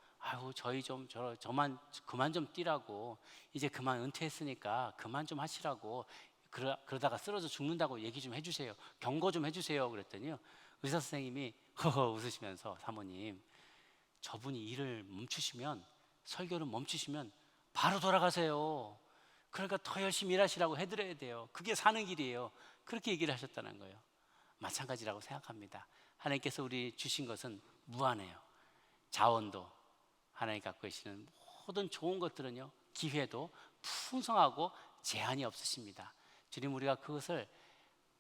저만 그만 좀 뛰라고, 이제 그만 은퇴했으니까 그만 좀 하시라고, 그러다가 쓰러져 죽는다고 얘기 좀 해주세요, 경고 좀 해주세요. 그랬더니요, 의사 선생님이 허허 웃으시면서, 사모님, 저분이 일을 멈추시면, 설교를 멈추시면 바로 돌아가세요. 그러니까 더 열심히 일하시라고 해드려야 돼요. 그게 사는 길이에요. 그렇게 얘기를 하셨다는 거예요. 마찬가지라고 생각합니다. 하나님께서 우리 주신 것은 무한해요. 자원도, 하나님 갖고 계시는 모든 좋은 것들은요, 기회도 풍성하고 제한이 없으십니다. 주님, 우리가 그것을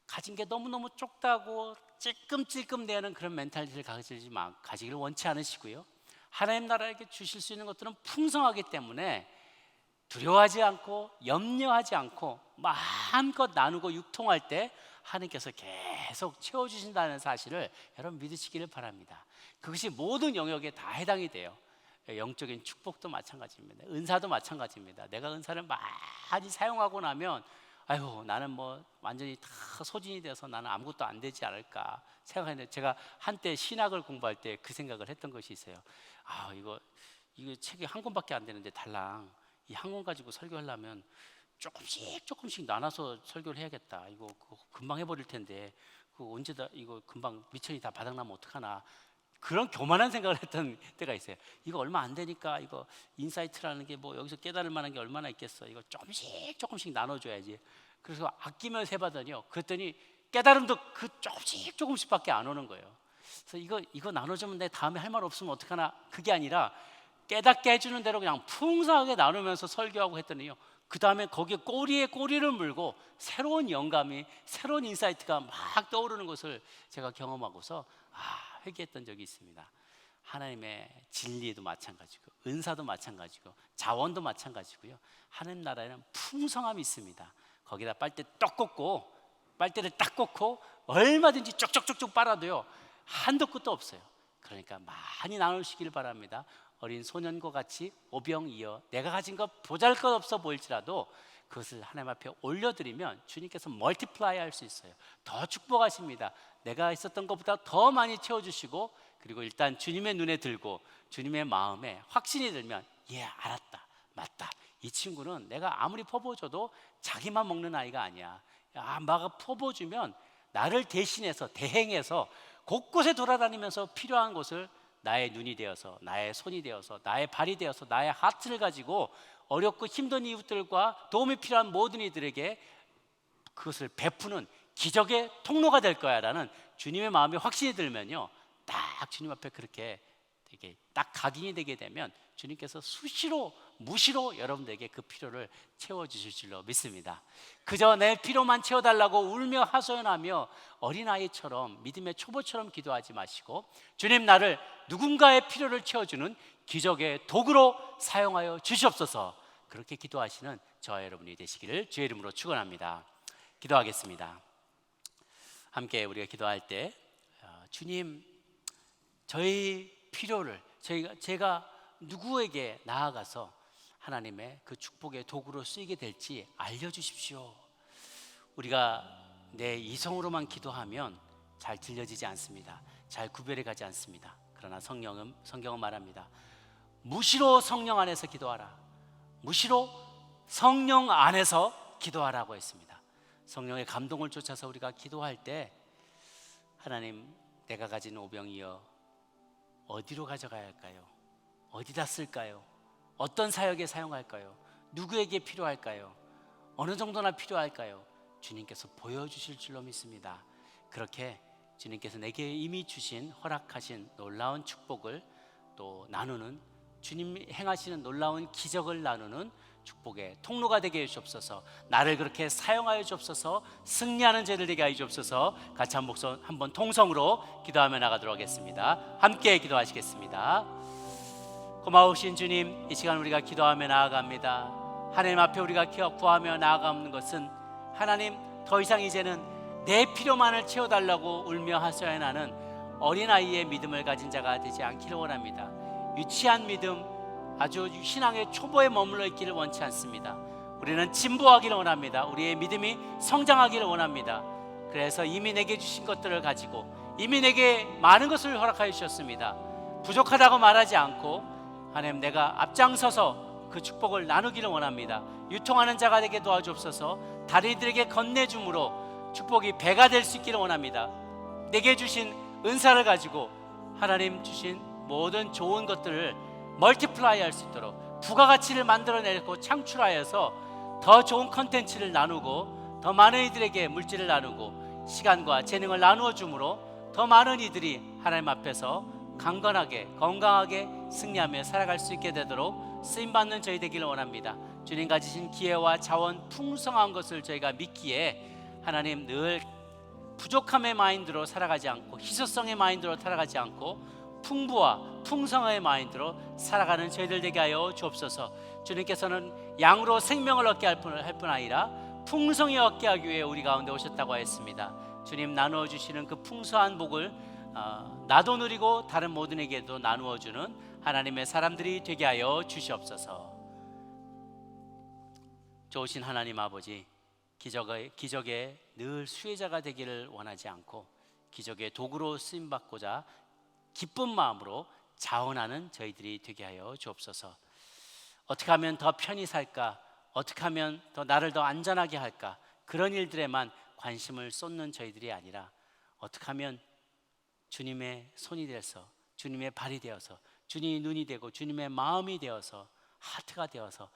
가진 게 너무너무 좁다고 찔끔찔끔 대하는 그런 멘탈리티를 가지기를 원치 않으시고요, 하나님 나라에게 주실 수 있는 것들은 풍성하기 때문에 두려워하지 않고 염려하지 않고 마음껏 나누고 유통할 때 하나님께서 계속 채워주신다는 사실을 여러분 믿으시기를 바랍니다. 그것이 모든 영역에 다 해당이 돼요. 영적인 축복도 마찬가지입니다. 은사도 마찬가지입니다. 내가 은사를 많이 사용하고 나면 나는 뭐 완전히 다 소진이 돼서 나는 아무것도 안 되지 않을까 생각했는데, 제가 한때 신학을 공부할 때 그 생각을 했던 것이 있어요. 이거 책이 한 권밖에 안 되는데 달랑 이 한 권 가지고 설교하려면 조금씩 나눠서 설교를 해야겠다. 이거 금방 해버릴 텐데 언제 다 이거 금방 미천이 다 바닥나면 어떡하나, 그런 교만한 생각을 했던 때가 있어요. 이거 얼마 안 되니까 이거 인사이트라는 게 뭐 여기서 깨달을 만한 게 얼마나 있겠어, 이거 조금씩 나눠줘야지. 그래서 아끼면서 해봤더니요, 그랬더니 깨달음도 그 조금씩밖에 안 오는 거예요. 그래서 이거 나눠주면 내 다음에 할 말 없으면 어떡하나, 그게 아니라 깨닫게 해주는 대로 그냥 풍성하게 나누면서 설교하고 했더니요, 그 다음에 거기에 꼬리에 꼬리를 물고 새로운 영감이, 새로운 인사이트가 막 떠오르는 것을 제가 경험하고서 회개했던 적이 있습니다. 하나님의 진리도 마찬가지고 은사도 마찬가지고 자원도 마찬가지고요, 하나님 나라에는 풍성함이 있습니다. 거기다 빨대를 딱 꽂고 얼마든지 쪽쪽쪽쪽 빨아도요, 한도 끝도 없어요. 그러니까 많이 나누시길 바랍니다. 어린 소년과 같이 오병이어 내가 가진 것 보잘것없어 보일지라도 그것을 하나님 앞에 올려드리면 주님께서 멀티플라이 할 수 있어요. 더 축복하십니다. 내가 있었던 것보다 더 많이 채워주시고, 그리고 일단 주님의 눈에 들고 주님의 마음에 확신이 들면, 알았다, 맞다, 이 친구는 내가 아무리 퍼부어줘도 자기만 먹는 아이가 아니야. 마가 퍼부어주면 나를 대신해서 대행해서 곳곳에 돌아다니면서 필요한 곳을 나의 눈이 되어서, 나의 손이 되어서, 나의 발이 되어서, 나의 하트를 가지고 어렵고 힘든 이웃들과 도움이 필요한 모든 이들에게 그것을 베푸는 기적의 통로가 될 거야 라는 주님의 마음에 확신이 들면요, 딱 주님 앞에 그렇게 이렇게 딱 각인이 되게 되면 주님께서 수시로 무시로 여러분들에게 그 필요를 채워주실 줄로 믿습니다. 그저 내 필요만 채워달라고 울며 하소연하며 어린아이처럼 믿음의 초보처럼 기도하지 마시고, 주님, 나를 누군가의 필요를 채워주는 기적의 도구로 사용하여 주시옵소서. 그렇게 기도하시는 저와 여러분이 되시기를 주의 이름으로 축원합니다. 기도하겠습니다. 함께 우리가 기도할 때 주님, 저희 필요를 제가 누구에게 나아가서 하나님의 그 축복의 도구로 쓰이게 될지 알려주십시오. 우리가 내 이성으로만 기도하면 잘 들려지지 않습니다. 잘 구별해 가지 않습니다. 그러나 성경은 말합니다. 무시로 성령 안에서 기도하라. 무시로 성령 안에서 기도하라고 했습니다. 성령의 감동을 쫓아서 우리가 기도할 때, 하나님, 내가 가진 오병이어 어디로 가져가야 할까요? 어디다 쓸까요? 어떤 사역에 사용할까요? 누구에게 필요할까요? 어느 정도나 필요할까요? 주님께서 보여주실 줄로 믿습니다. 그렇게 주님께서 내게 이미 주신, 허락하신 놀라운 축복을 또 나누는 주님 행하시는 놀라운 기적을 나누는 축복의 통로가 되게 해주옵소서. 나를 그렇게 사용하여 주옵소서. 승리하는 저희들 되게 하여 주옵소서. 같이 한번 통성으로 기도하며 나가도록 하겠습니다. 함께 기도하시겠습니다. 고마우신 주님, 이 시간 우리가 기도하며 나아갑니다. 하나님 앞에 우리가 구하며 나아가는 것은 하나님, 더 이상 이제는 내 필요만을 채워달라고 울며 하소연 하는 어린아이의 믿음을 가진 자가 되지 않기를 원합니다. 유치한 믿음, 아주 신앙의 초보에 머물러 있기를 원치 않습니다. 우리는 진보하기를 원합니다. 우리의 믿음이 성장하기를 원합니다. 그래서 이미 내게 주신 것들을 가지고 이미 내게 많은 것을 허락하여 주셨습니다. 부족하다고 말하지 않고 하나님, 내가 앞장서서 그 축복을 나누기를 원합니다. 유통하는 자가 되게 도와주옵소서. 다른 이들에게 건네줌으로 축복이 배가 될 수 있기를 원합니다. 내게 주신 은사를 가지고 하나님 주신 모든 좋은 것들을 멀티플라이 할 수 있도록 부가가치를 만들어내고 창출하여서 더 좋은 컨텐츠를 나누고 더 많은 이들에게 물질을 나누고 시간과 재능을 나누어 줌으로 더 많은 이들이 하나님 앞에서 강건하게 건강하게 승리하며 살아갈 수 있게 되도록 쓰임받는 저희 되기를 원합니다. 주님 가지신 기회와 자원 풍성한 것을 저희가 믿기에 하나님 늘 부족함의 마인드로 살아가지 않고 희소성의 마인드로 살아가지 않고 풍부와 풍성의 마인드로 살아가는 저희들 되게 하여 주옵소서. 주님께서는 양으로 생명을 얻게 할 뿐 아니라 풍성히 얻게 하기 위해 우리 가운데 오셨다고 했습니다. 주님 나누어 주시는 그 풍성한 복을 나도 누리고 다른 모든에게도 나누어 주는 하나님의 사람들이 되게 하여 주시옵소서. 좋으신 하나님 아버지, 기적의 늘 수혜자가 되기를 원하지 않고 기적의 도구로 쓰임 받고자 기쁜 마음으로 자원하는 저희들이 되게 하여 주옵소서. 어떻게 하면 더 편히 살까? 어떻게 하면 더 나를 더 안전하게 할까? 그런 일들에만 관심을 쏟는 저희들이 아니라 어떻게 하면 주님의 손이 되어서 주님의 발이 되어서 주님의 눈이 되고 주님의 마음이 되어서 하트가 되어서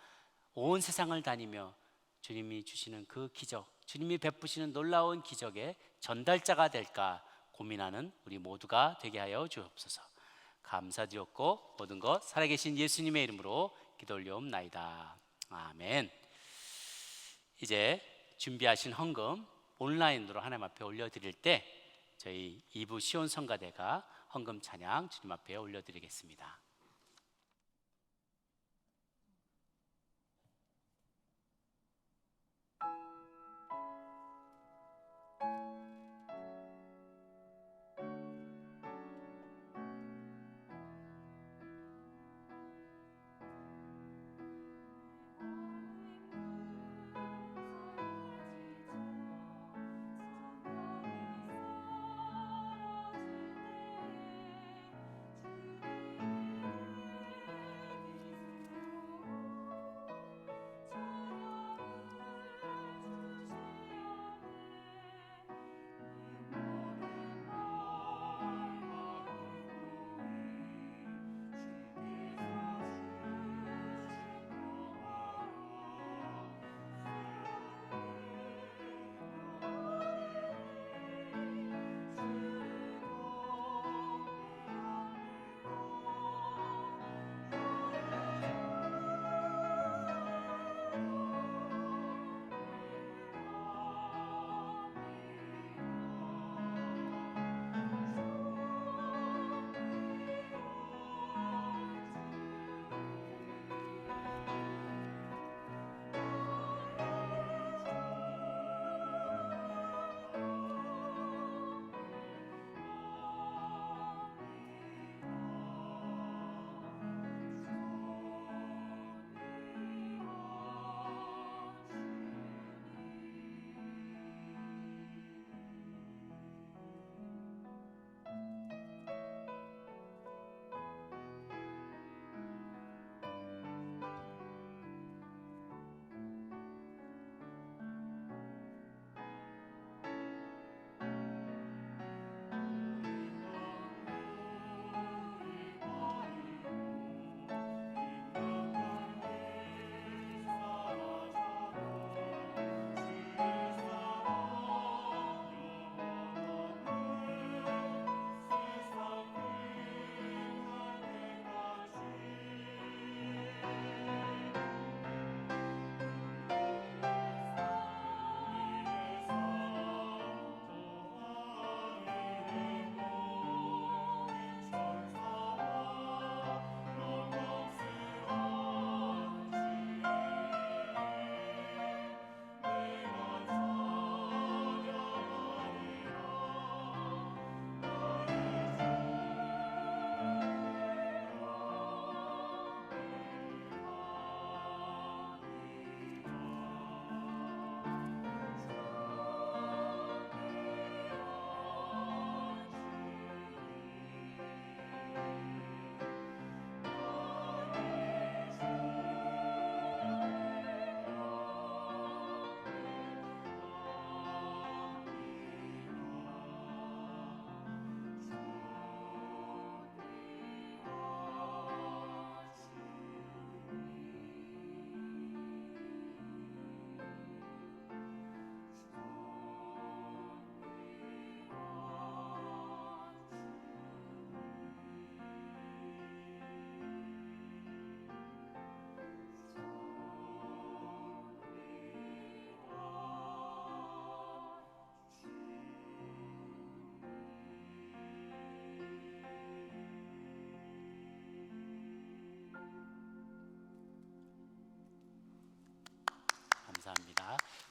온 세상을 다니며 주님이 주시는 그 기적, 주님이 베푸시는 놀라운 기적의 전달자가 될까 고민하는 우리 모두가 되게 하여 주옵소서. 감사드렸고 모든 것 살아계신 예수님의 이름으로 기도 올려옵나이다. 아멘. 이제 준비하신 헌금 온라인으로 하나님 앞에 올려드릴 때 저희 2부 시온 성가대가 헌금 찬양 주님 앞에 올려드리겠습니다.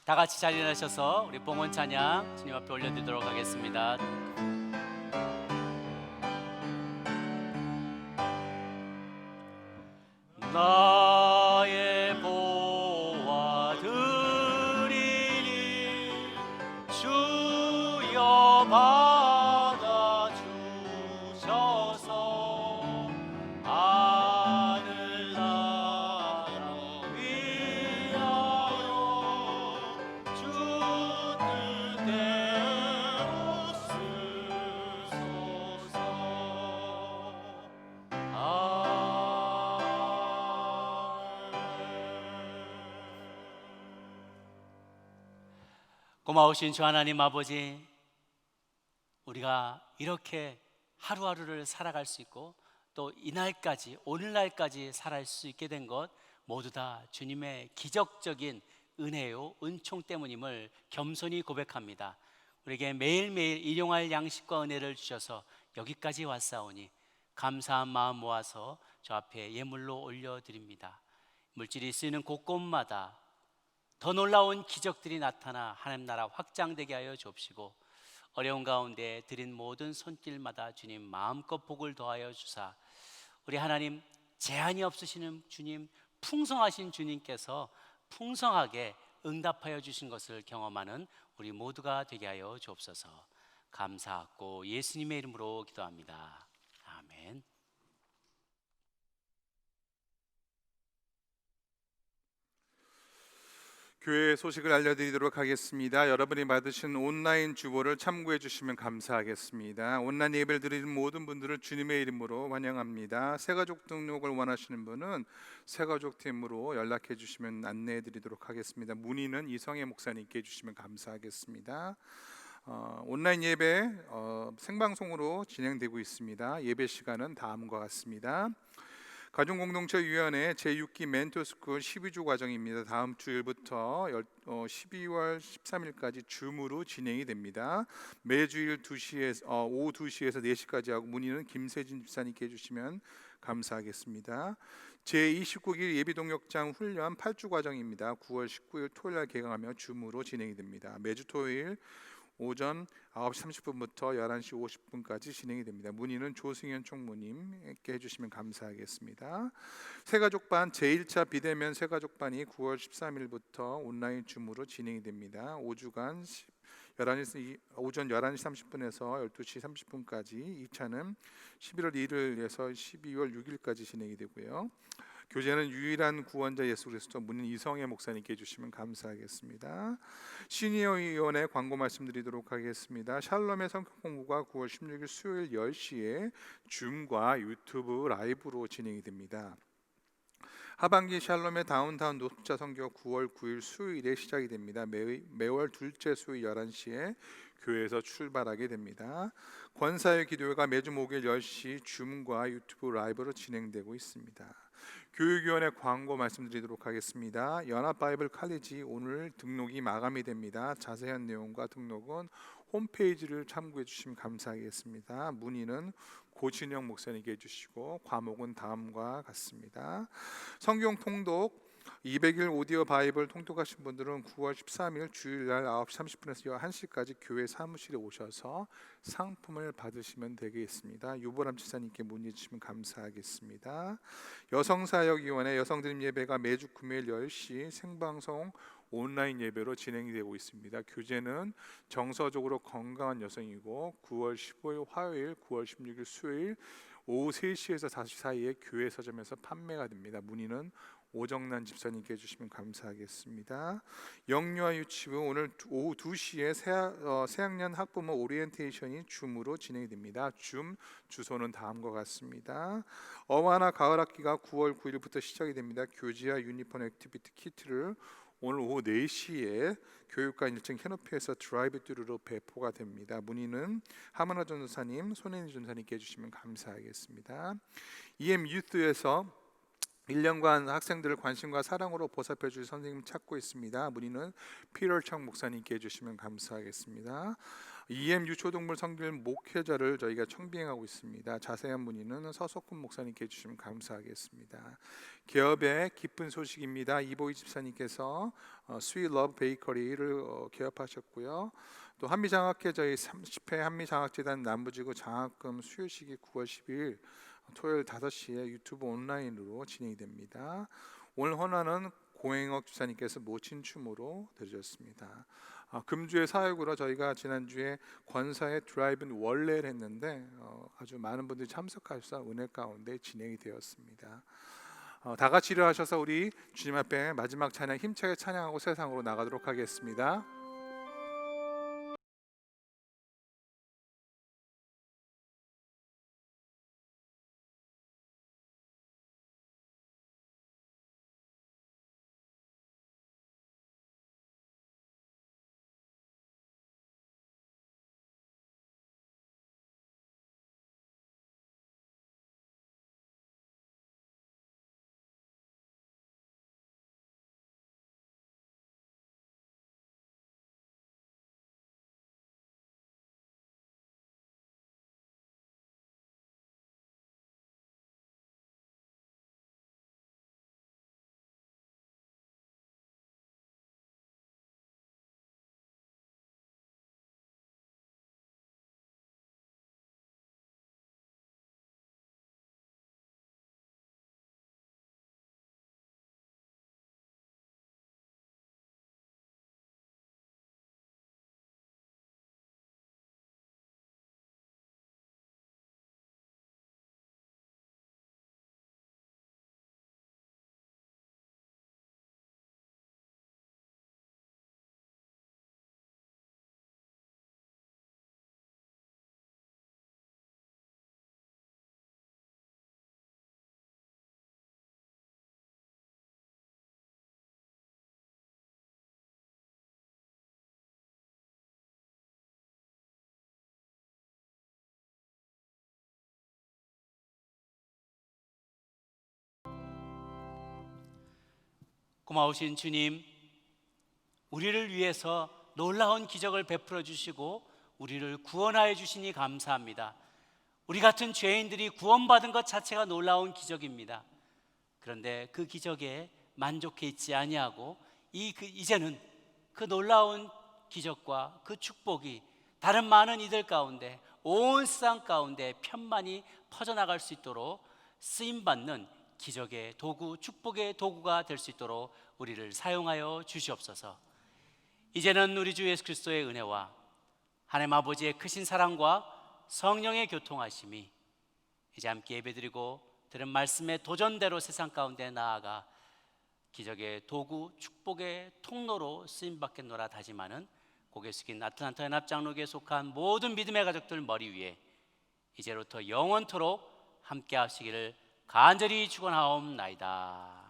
다 같이 자리에 일어나셔서 우리 봉헌 찬양 주님 앞에 올려드리도록 하겠습니다. 나의 보화 드리니 주여 받아 주셔서 하늘나라 위하여 주 뜻대로 쓰소서. 고마우신 주 하나님 아버지, 우리가 이렇게 하루하루를 살아갈 수 있고 또 이날까지 오늘날까지 살아갈 수 있게 된 것 모두 다 주님의 기적적인 은혜요 은총 때문임을 겸손히 고백합니다. 우리에게 매일매일 일용할 양식과 은혜를 주셔서 여기까지 왔사오니 감사한 마음 모아서 저 앞에 예물로 올려드립니다. 물질이 쓰이는 곳곳마다 더 놀라운 기적들이 나타나 하나님 나라 확장되게 하여 주옵시고, 어려운 가운데 드린 모든 손길마다 주님 마음껏 복을 더하여 주사, 우리 하나님 제한이 없으시는 주님, 풍성하신 주님께서 풍성하게 응답하여 주신 것을 경험하는 우리 모두가 되게 하여 주옵소서. 감사하고 예수님의 이름으로 기도합니다. 아멘. 교회 소식을 알려드리도록 하겠습니다. 여러분이 받으신 온라인 주보를 참고해 주시면 감사하겠습니다. 온라인 예배를 드리는 모든 분들을 주님의 이름으로 환영합니다. 새가족 등록을 원하시는 분은 새가족팀으로 연락해 주시면 안내해 드리도록 하겠습니다. 문의는 이성애 목사님께 해주시면 감사하겠습니다. 온라인 예배 생방송으로 진행되고 있습니다. 예배 시간은 다음과 같습니다. 가정공동체위원회 제6기 멘토스쿨 12주 과정입니다. 다음 주일부터 12월 13일까지 줌으로 진행이 됩니다. 매주일 오후 2시에서 4시까지 하고 문의는 김세진 집사님께 해주시면 감사하겠습니다. 제29기 예비동역장 훈련 8주 과정입니다. 9월 19일 토요일 개강하며 줌으로 진행이 됩니다. 매주 토요일 오전 9시 30분부터 11시 50분까지 진행이 됩니다. 문의는 조승현 총무님께 해주시면 감사하겠습니다. 새가족반 제1차 비대면 새가족반이 9월 13일부터 온라인 줌으로 진행이 됩니다. 5주간 오전 11시 30분에서 12시 30분까지, 2차는 11월 1일에서 12월 6일까지 진행이 되고요. 교제는 유일한 구원자 예수 그리스도, 문인 이성애 목사님께 해주시면 감사하겠습니다. 시니어위원회 광고 말씀드리도록 하겠습니다. 샬롬의 성경 공부가 9월 16일 수요일 10시에 줌과 유튜브 라이브로 진행이 됩니다. 하반기 샬롬의 다운타운 노숙자 선교 9월 9일 수요일에 시작이 됩니다. 매월 둘째 수요일 11시에 교회에서 출발하게 됩니다. 권사의 기도회가 매주 목요일 10시 줌과 유튜브 라이브로 진행되고 있습니다. 교육위원회 광고 말씀드리도록 하겠습니다. 연합바이블 칼리지 오늘 등록이 마감이 됩니다. 자세한 내용과 등록은 홈페이지를 참고해 주시면 감사하겠습니다. 문의는 고진영 목사님께 해주시고 과목은 다음과 같습니다. 성경 통독 200일 오디오 바이블 통독하신 분들은 9월 13일 주일날 9시 30분에서 1시까지 교회 사무실에 오셔서 상품을 받으시면 되겠습니다. 유보람 지사님께 문의 주시면 감사하겠습니다. 여성사역위원회 여성드림 예배가 매주 금요일 10시 생방송 온라인 예배로 진행이 되고 있습니다. 교재는 정서적으로 건강한 여성이고 9월 15일 화요일, 9월 16일 수요일 오후 3시에서 5시 사이에 교회 서점에서 판매가 됩니다. 문의는 오정란 집사님께 해주시면 감사하겠습니다. 영유아 유치부 오늘 오후 2시에 새학년 학부모 오리엔테이션이 줌으로 진행이 됩니다. 줌 주소는 다음과 같습니다. 어와나 가을 학기가 9월 9일부터 시작이 됩니다. 교지와 유니폼 액티비티 키트를 오늘 오후 4시에 교육관 1층 캐노피에서 드라이브 뚜루로 배포가 됩니다. 문의는 하만화 전도사님, 손혜니 전도사님께 해주시면 감사하겠습니다. EM 유스에서 1년간 학생들을 관심과 사랑으로 보살펴 줄 선생님 찾고 있습니다. 문의는 피럴청 목사님께 해주시면 감사하겠습니다. EM 유초동물 성길 목회자를 저희가 청빙하고 있습니다. 자세한 문의는 서석훈 목사님께 해주시면 감사하겠습니다. 개업의 기쁜 소식입니다. 이보희 집사님께서 스윗 러브 베이커리를 개업하셨고요. 또 한미장학회 저희 30회 한미장학재단 남부지구 장학금 수요식이 9월 10일 토요일 5시에 유튜브 온라인으로 진행이 됩니다. 오늘 헌화는 고행옥 집사님께서 모친춤으로 드렸습니다. 금주의 사역으로 저희가 지난주에 권사의 드라이브인 원래를 했는데 아주 많은 분들이 참석하셔서 은혜 가운데 진행이 되었습니다. 다 같이 일어나셔서 우리 주님 앞에 마지막 찬양 힘차게 찬양하고 세상으로 나가도록 하겠습니다. 고마우신 주님, 우리를 위해서 놀라운 기적을 베풀어 주시고 우리를 구원하여 주시니 감사합니다. 우리 같은 죄인들이 구원받은 것 자체가 놀라운 기적입니다. 그런데 그 기적에 만족해 있지 아니하고 이제는 그 놀라운 기적과 그 축복이 다른 많은 이들 가운데, 온 세상 가운데 편만히 퍼져나갈 수 있도록 쓰임받는 기적의 도구, 축복의 도구가 될 수 있도록 우리를 사용하여 주시옵소서. 이제는 우리 주 예수 그리스도의 은혜와 하나님 아버지의 크신 사랑과 성령의 교통하심이 이제 함께 예배드리고 들은 말씀의 도전대로 세상 가운데 나아가 기적의 도구, 축복의 통로로 쓰임받겠노라 다짐하는 고개 숙인 아틀란타 연합장로교에 속한 모든 믿음의 가족들 머리 위에 이제부터 영원토록 함께 하시기를 간절히 축원하옵나이다.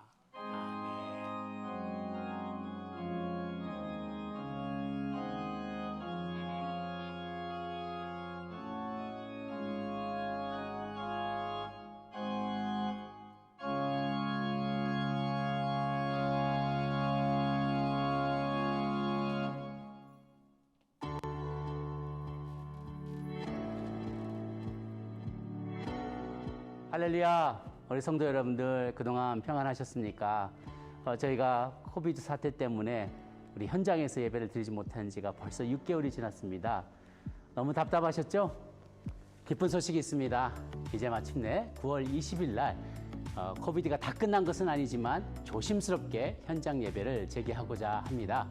할렐루야. 우리 성도 여러분들 그동안 평안하셨습니까? 저희가 코비드 사태 때문에 우리 현장에서 예배를 드리지 못한 지가 벌써 6개월이 지났습니다. 너무 답답하셨죠? 기쁜 소식이 있습니다. 이제 마침내 9월 20일 날 코비드가 다 끝난 것은 아니지만 조심스럽게 현장 예배를 재개하고자 합니다.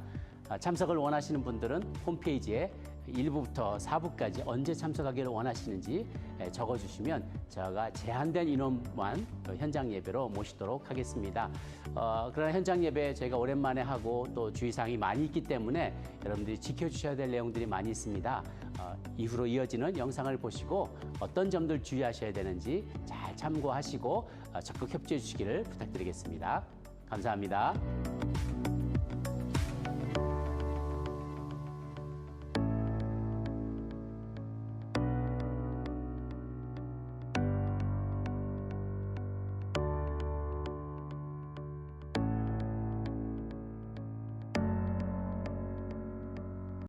참석을 원하시는 분들은 홈페이지에 1부부터 4부까지 언제 참석하기를 원하시는지 적어주시면 제가 제한된 인원만 현장 예배로 모시도록 하겠습니다. 그러나 현장 예배 저희가 오랜만에 하고 또 주의사항이 많이 있기 때문에 여러분들이 지켜주셔야 될 내용들이 많이 있습니다. 이후로 이어지는 영상을 보시고 어떤 점들 주의하셔야 되는지 잘 참고하시고 적극 협조해 주시기를 부탁드리겠습니다. 감사합니다.